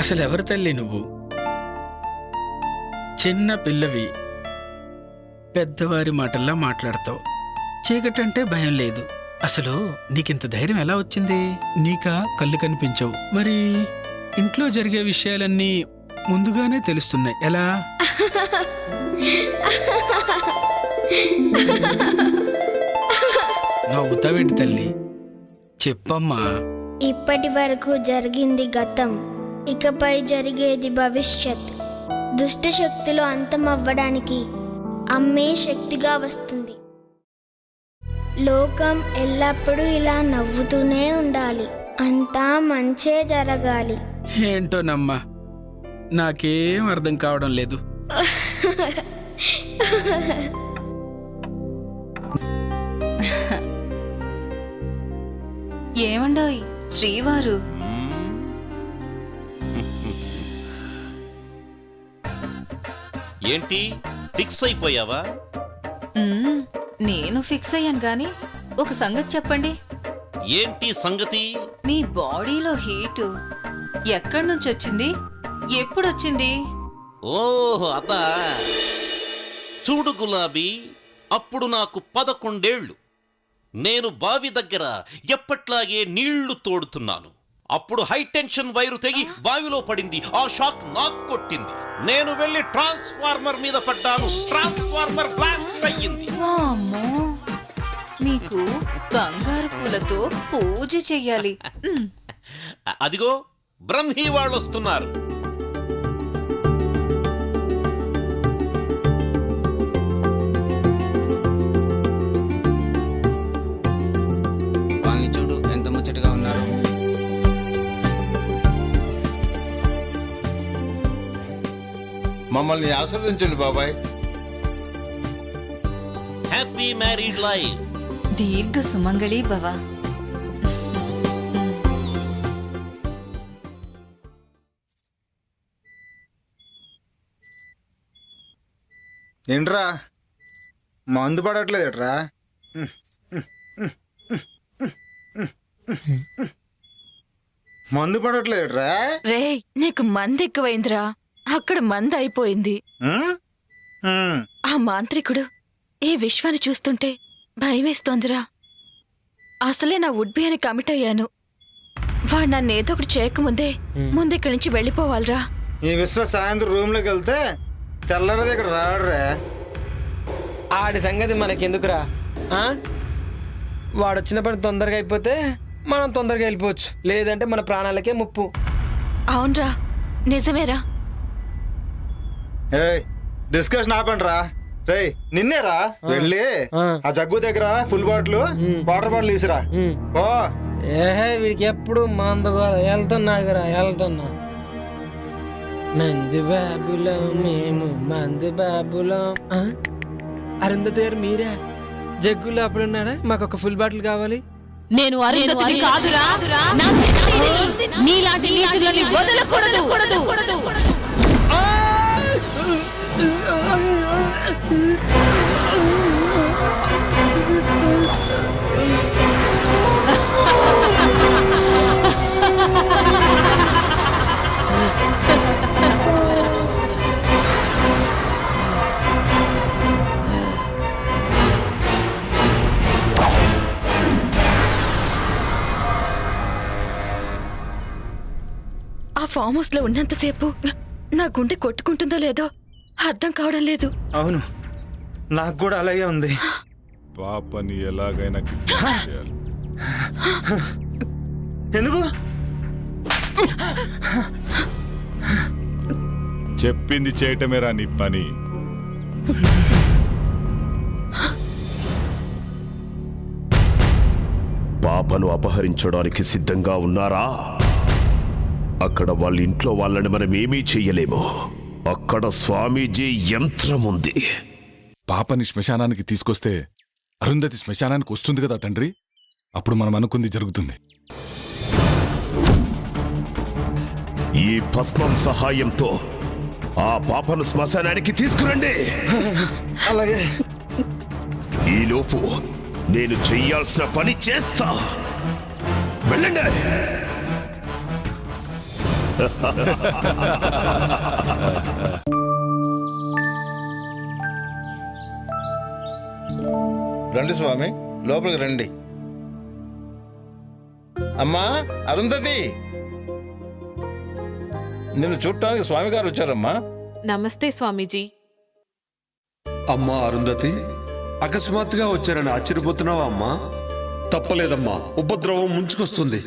అసలు ఎవరు తల్లి నువ్వు? చిన్న పిల్లవి పెద్దవారి మాటల్లా మాట్లాడతావు. చీకటంటే భయం లేదు. అసలు నీకింత ధైర్యం ఎలా వచ్చింది? నీకా కళ్ళు కనిపించవు, మరి ఇంట్లో జరిగే విషయాలన్నీ ముందుగానే తెలుస్తున్నాయి. ఎలా? నవ్వుతావేంటి తల్లి? చెప్పమ్మా. ఇప్పటి వరకు జరిగింది గతం, ఇకపై జరిగేది భవిష్యత్. దుష్ట శక్తులు అంతమవ్వడానికి అమ్మే శక్తిగా వస్తుంది. లోకం ఎల్లప్పుడూ ఇలా నవ్వుతూనే ఉండాలి. అంతా మంచే జరగాలి. ఏంటోనమ్మా, నాకేం అర్థం కావడం లేదు. ఏమండోయ్ శ్రీవారు? ఏంటి ఫిక్స్ అయిపోయావా? నేను ఫిక్స్ అయ్యాను గాని ఒక సంగతి చెప్పండి. ఏంటి సంగతి? మీ బాడీలో హీటు ఎక్కడి నుంచి వచ్చింది? ఎప్పుడొచ్చింది? ఓహో అదా. చూడు గులాబీ, అప్పుడు నాకు 11 ఏళ్ళు. నేను బావి దగ్గర ఎప్పట్లాగే నీళ్లు తోడుతున్నాను. అప్పుడు హై టెన్షన్ వైరు తెగి బావిలో పడింది. ఆ షాక్ నాకు కొట్టింది. నేను వెళ్ళి ట్రాన్స్ఫార్మర్ మీద పడ్డాను. ట్రాన్స్ఫార్మర్ బ్లాస్ట్ అయ్యింది. వామ్మో, మీకు బంగారు పూలతో పూజ చెయ్యాలి. అదిగో బ్రహ్మీ వాళ్ళు వస్తున్నారు. వాళ్ళని చూడు ఎంత ముచ్చటగా ఉన్నారు. మమ్మల్ని ఆశీర్వదించండి బాబాయ్. Happy married life. దీర్ఘ సుమంగళి భవ. ఏంట్రా మందు పడట్లేదేట్రా? మందు పడట్లేదేట్రా? రే, నీకు మంది ఎక్కువైందిరా. అక్కడ మంది అయిపోయింది. ఆ మాంత్రికుడు ఈ విశ్వాన్ని చూస్తుంటే భయమేస్తోందిరా. అసలే నా వుడ్బి అని కమిట్ అయ్యాను. వాడు నన్ను ఏదో ఒకటి చేయకముందే ముందు ఇక్కడి నుంచి వెళ్ళిపోవాలిరా. ఈ విశ్వ సాయంత్రం రూమ్లోకి వెళ్తే తెల్లర దగ్గర రాడురా. ఆడి సంగతి మనకెందుకురా? వాడు వచ్చిన పని తొందరగా అయిపోతే మనం తొందరగా వెళ్ళిపోవచ్చు, లేదంటే మన ప్రాణాలకే ముప్పు. అవునరా, నిజమేరా. ఏయ్, డిస్కషన్ ఆపండిరా. రేయ్, నిన్నేరా వెళ్ళి ఆ జగ్గు దగ్గర ఫుల్ బాటిల్ వాటర్ బాటిల్ తీసిరా. ఓ ఏహే, వీడికి ఎప్పుడు మందుగా వెళ్తున్నాగరా, వెళ్తున్నా. మంది బాబులో మేము, మంది బాబులో. అరుంధతి గారు మీరే? జగ్గులో అప్పుడున్నారా? మాకు ఒక ఫుల్ బాటిల్ కావాలి. నేను అరుంధతిని కాదురా. నీలాంటి నీచులని వదలకూడదు. ఆ ఫామ్ హౌస్ లో ఉన్నంతసేపు నా గుండె కొట్టుకుంటుందో లేదో అర్థం కావడం లేదు. అవును, నాకు కూడా అలాగే ఉంది. పాపని ఎలాగైనా కిడ్నాప్ చేయాలి. ఎందుకు? చెప్పింది చేయటమేరా నీ పని. పాపను అపహరించడానికి సిద్ధంగా ఉన్నారా? అక్కడ వాళ్ళ ఇంట్లో వాళ్ళని మనం ఏమీ చెయ్యలేము. అక్కడ స్వామీజీ యంత్రం ఉంది. పాపని శ్మశానానికి తీసుకొస్తే అరుంధతి శ్మశానానికి వస్తుంది కదా తండ్రి. అప్పుడు మనం అనుకుంది జరుగుతుంది. ఈ భస్మం సహాయంతో ఆ పాపను శ్మశానానికి తీసుకురండి. అలాగే. ఈలోపు నేను చెయ్యాల్సిన పని చేస్తా. వెళ్ళండి. రండి స్వామి, లోపలికి రండి. అమ్మా అరుంధతి, నిన్ను చూడటానికి స్వామి గారు వచ్చారమ్మా. నమస్తే స్వామీజీ. అమ్మా అరుంధతి, అకస్మాత్తుగా వచ్చారని ఆశ్చర్యపోతున్నావా అమ్మా? తప్పలేదమ్మా, ఉపద్రవం ముంచుకొస్తుంది.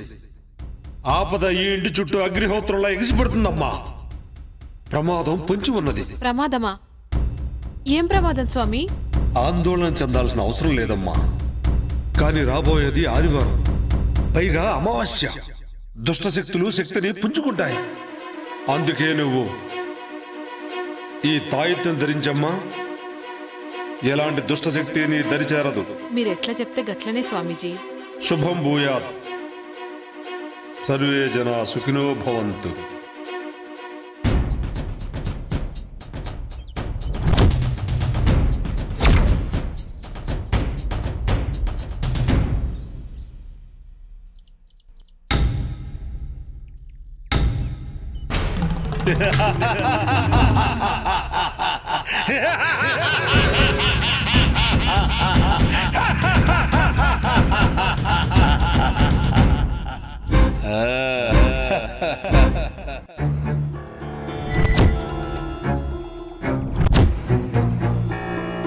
ఆపద ఈ ఇంటి చుట్టూ అగ్నిహోత్రంలా ఎగిసిపడుతుందమ్మా. ప్రమాదం పొంచి ఉన్నది. ప్రమాదమా? ఏం ప్రమాదం స్వామి? ఆందోళన చెందాల్సిన అవసరం లేదమ్మా. కానీ రాబోయేది ఆదివారం, పైగా అమావాస్య. దుష్టశక్తులు శక్తిని పుంజుకుంటాయి. అందుకే నువ్వు ఈ తాయిత్యం ధరించమ్మా. ఎలాంటి దుష్టశక్తి నీ దరిచేరదు. మీరెట్లా చెప్తే గట్లనే స్వామీజీ. శుభం భూయాత్. సర్వే జనా సుఖినో భవంతు.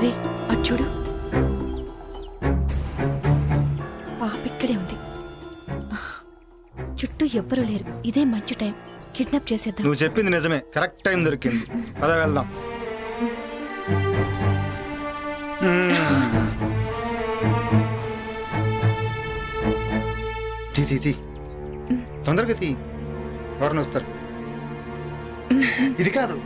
రే అటు చూడు, పాప ఇక్కడే ఉంది. చుట్టూ ఎవ్వరూ లేరు. ఇదే మంచి టైం, కిడ్నాప్ చేసేద్దాం. నువ్వు చెప్పింది నిజమే, కరెక్ట్ టైం దొరికింది. అలా వెళ్దాం. తీ తొందరగా తీ, ఎవరిని వస్తారు. ఇది కాదు.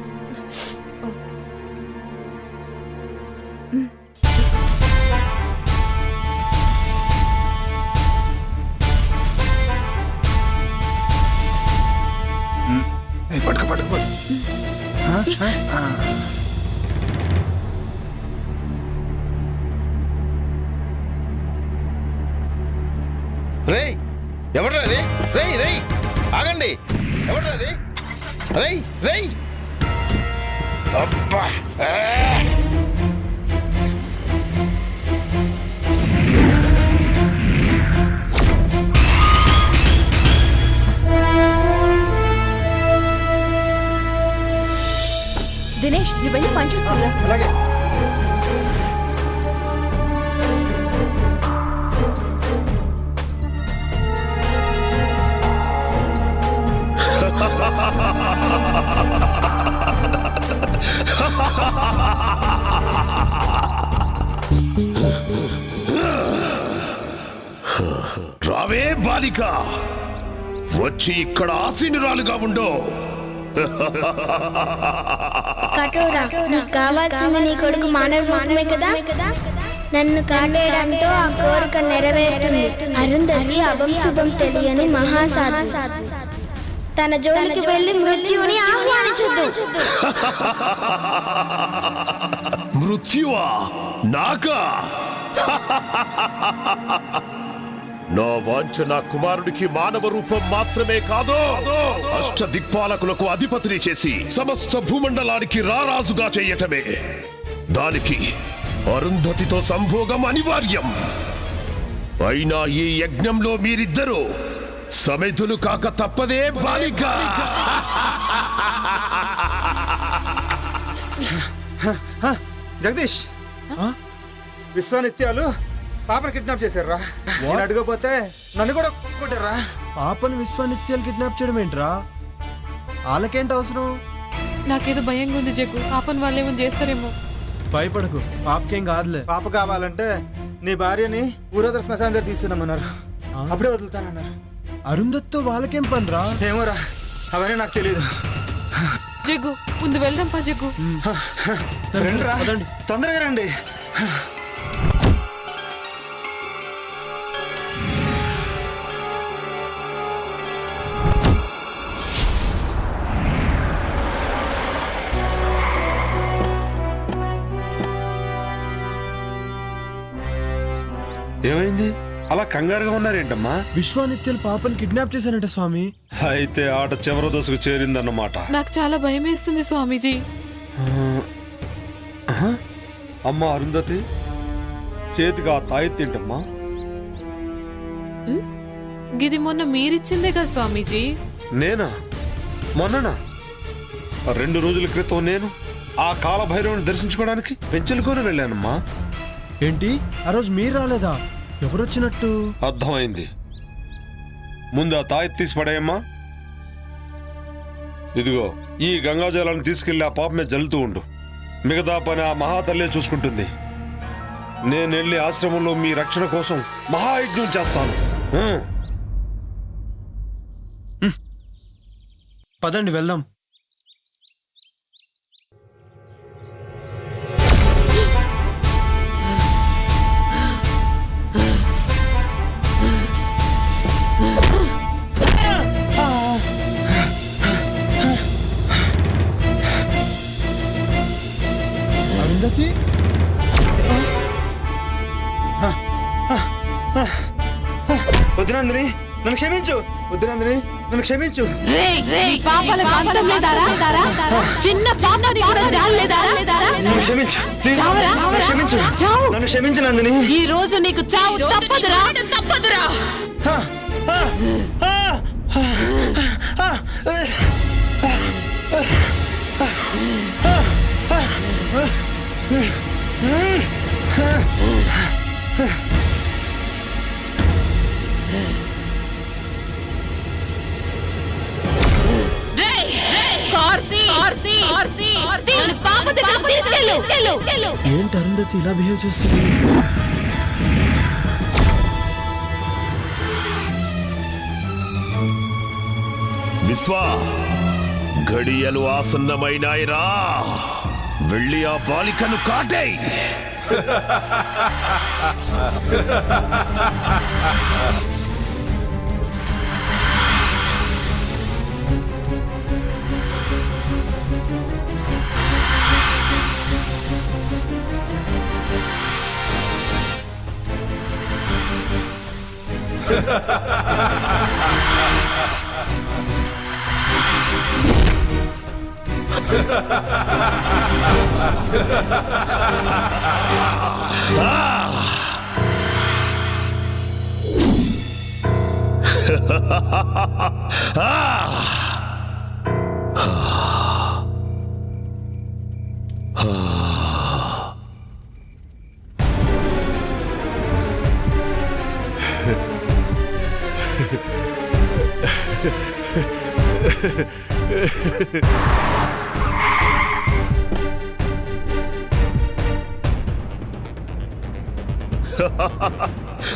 పట్టుకు పట్టుకు రేయ్, ఎవడ్రా అది? రేయ్ రేయ్, ఆగండి. ఎవడ్రా అది? రేయ్ రేయ్, అబ్బా. దినేష్, నువ్వు వెళ్ళి పని చూస్తున్నా. అలాగే. రావే బాలిక, వచ్చి ఇక్కడ ఆసీనురాలుగా ఉండో. కఠోరా, నీకు కావాల్సింది నీ కొడుకు మానవ రూపమే కదా. నన్ను కాటేయడంతో ఆ కోరిక నెరవేరుతుంది. అరుంధతి అభం శుభం తెలియని మహాసాధు. తన జోలికి వెళ్ళి మృత్యువుని ఆహ్వానించొద్దు. మృత్యువా? నాకా? నా వాంఛ నా కుమారుడికి మానవ రూపం మాత్రమే కాదు, అష్ట దిక్పాలకులకు అధిపతిని చేసి సమస్త భూమండలానికి రారాజుగా చెయ్యటమే. దానికి అరుంధతితో సంభోగం అనివార్యం. అయినా ఈ యజ్ఞంలో మీరిద్దరూ సమితులు కాక తప్పదే బాలిక. జగదీష్, విశ్వానిత్యాలు పాపను కిడ్నాప్ చేశారా? నేను అడగపోతే నన్ను కూడా కొట్టారా? పాపను విశ్వానిత్యాలు కిడ్నాప్ చేయడం ఏంట్రా? వాళ్ళకేంటి అవసరం? నాకేదో భయంగా ఉంది జగ్గు. పాపని వాళ్ళేమో చేస్తారేమో. భయపడకు, పాపకేం కాదులే. పాప కావాలంటే నీ భార్యని ఊరోదర శ్మశాన దగ్గర తీసుకున్నామన్నారు. అప్పుడే వదులుతానన్నారు. అరుంధత్తో వాళ్ళకేం పనిరా? ఏమోరా, అవన్నీ నాకు తెలియదు. జగ్గు, ముందు వెళ్దాం పా జగ్గు. తొందరగా రండి. ఏమైంది? అలా కంగారుగా ఉన్నారేంటమ్మా? విశ్వానిత్యాలు పాపని కిడ్నాప్ చేశానట స్వామి. అయితే ఆట చివరి దశకు చేరిందన్నమాట. నాకు చాలా భయం వేస్తుంది స్వామీజీ. అమ్మా అరుంధతి, చేతికి ఆ తాయెత్తేంటమ్మా? గిది మొన్న మీరిచ్చిందే కదా స్వామీజీ. నేనా? మొన్ననా? 2 రోజుల క్రితం నేను ఆ కాలభైరవుని దర్శించుకోవడానికి పెంచులుకొని వెళ్ళానమ్మా. ఏంటి ఆ రోజు మీరు రాలేదా? ఎవరొచ్చినట్టు? అర్థమైంది. ముందు ఆ తాయెత్తు తీసి పడేయమ్మా. ఇదిగో ఈ గంగాజలాన్ని తీసుకెళ్లి ఆ పాప మీద జల్లుతూ ఉండు. మిగతా పని ఆ మహాతల్లే చూసుకుంటుంది. నేను వెళ్ళి ఆశ్రమంలో మీ రక్షణ కోసం మహాయజ్ఞం చేస్తాను. పదండి వెళ్దాం. అరుంధతి, వద్దునందిని నన్ను క్షమించు. వద్దునందిని నన్ను క్షమించు. చిన్న పాపని కూడా జాలేదారా? నన్ను క్షమించు. క్షమించు. నన్ను క్షమించు నందిని. ఈ రోజు నీకు చావు తప్పదురా. ఏంటి అరుంధతి ఇలా బిహేవ్ చేస్తుంది? విశ్వా, గడియలు ఆసన్నమైనాయిరా. వెళ్ళి ఆ బాలికను కాటేయ్.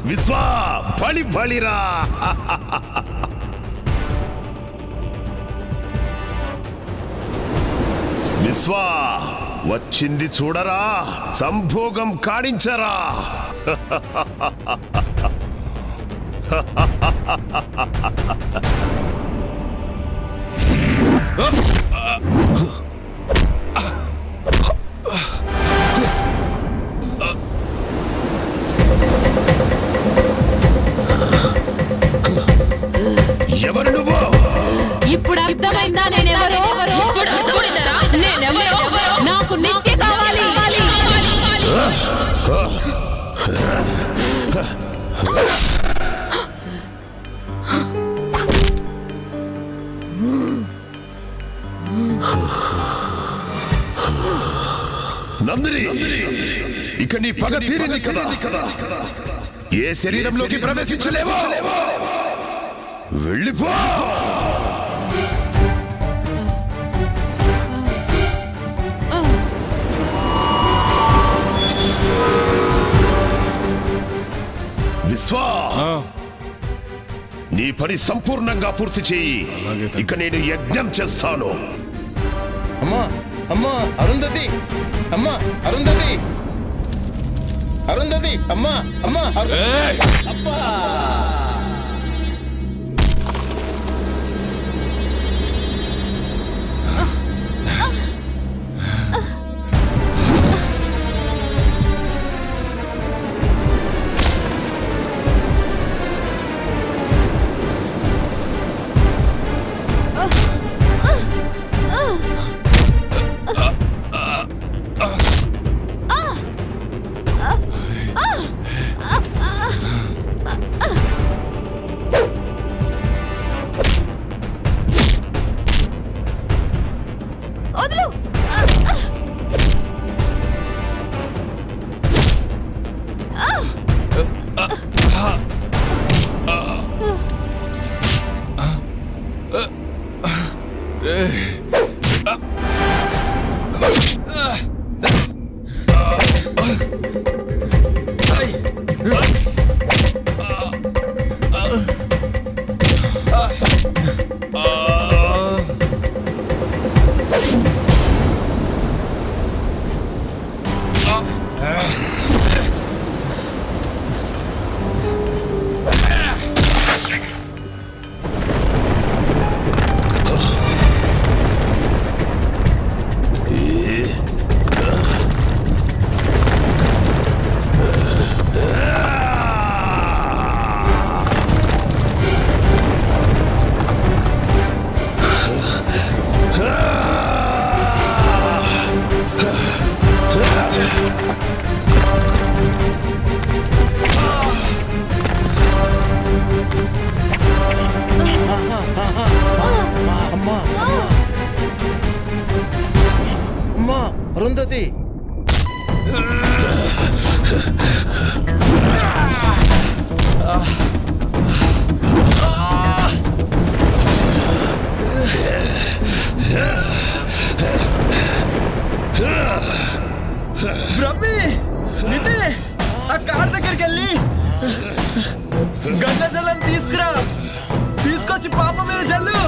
విశ్వా, బలిరా. విశ్వా, వచ్చింది చూడరా, సంభోగం కాడించరా. ఎవరు నువ్వు? ఇప్పుడు అర్థమైందా నేనెవరో? నేనెవరో? నాకు నిత్య కావాలి. నందిని, ఇక నీ పగ తీరింది కదా. ఏ శరీరంలోకి ప్రవేశించలేవో. వెళ్ళిపో. విశ్వా, నీ పని సంపూర్ణంగా పూర్తి చేయి. ఇక నేను యజ్ఞం చేస్తాను. అమ్మా, అమ్మా అరుంధతి, అమ్మా అరుంధతి, అరుంధతి, అమ్మా, అమ్మా అబ్బా. అమ్మా అరుంధతి బ్రహ్మి నిన్నే ఆ కార్ దగ్గరికి వెళ్ళి గంగ జలం తీసుకురా, తీసుకొచ్చి పాప మీద జల్లు.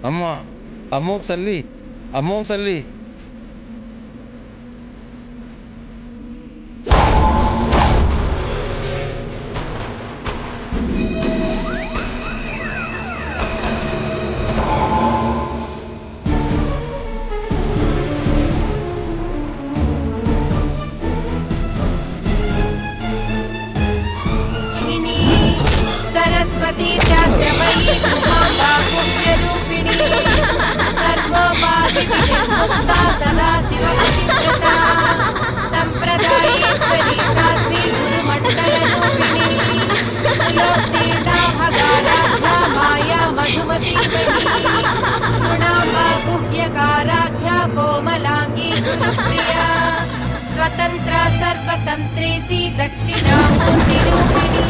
అమ్మా అమ్మో తల్లి, అమ్మో తల్లి. सरस्वती शास्त्रमयी माता पुण्यरूपिणी सर्वोपाधिमुक्ता सदा शिवपतिव्रता संप्रदायेश्वरी साध्वी गुरुमण्डलरूपिणी त्रिलोकीर्णा भगाराध्या माया मधुमती गुणाम्बा गुह्यकाराध्या कोमलांगी गुरुप्रिया स्वतन्त्रा सर्वतन्त्रेसी दक्षिणामूर्तिरूपिणी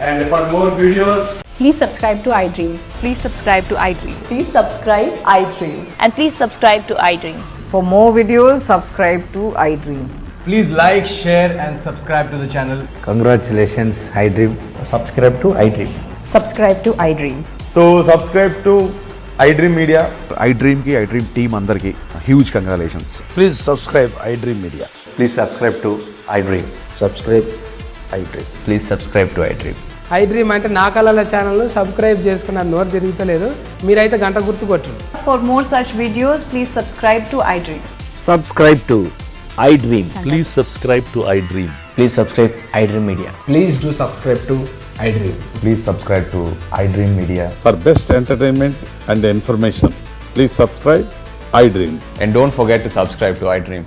And for more videos, please subscribe to iDream. Please subscribe to iDream. Please subscribe iDream. And please subscribe to iDream. For more videos, subscribe to iDream. Please like, share and subscribe to the channel. Congratulations, iDream. Subscribe to iDream. Subscribe to iDream. So subscribe to iDream Media. iDream team andarki huge congratulations. Please subscribe iDream Media. Please subscribe to iDream. Subscribe iDream. Please subscribe to iDream. I dream అంటే నా కళల channel subscribe చేసుకున్న నోరు తిరుగుతలేదు. మీరైతే గంట గుర్తు కొట్టండి. For more such videos, please subscribe to iDream. Subscribe to iDream. Please subscribe to iDream. Please subscribe iDream Media. Please do subscribe to iDream. Please subscribe to iDream Media. For best entertainment and information, please subscribe iDream. And don't forget to subscribe to iDream.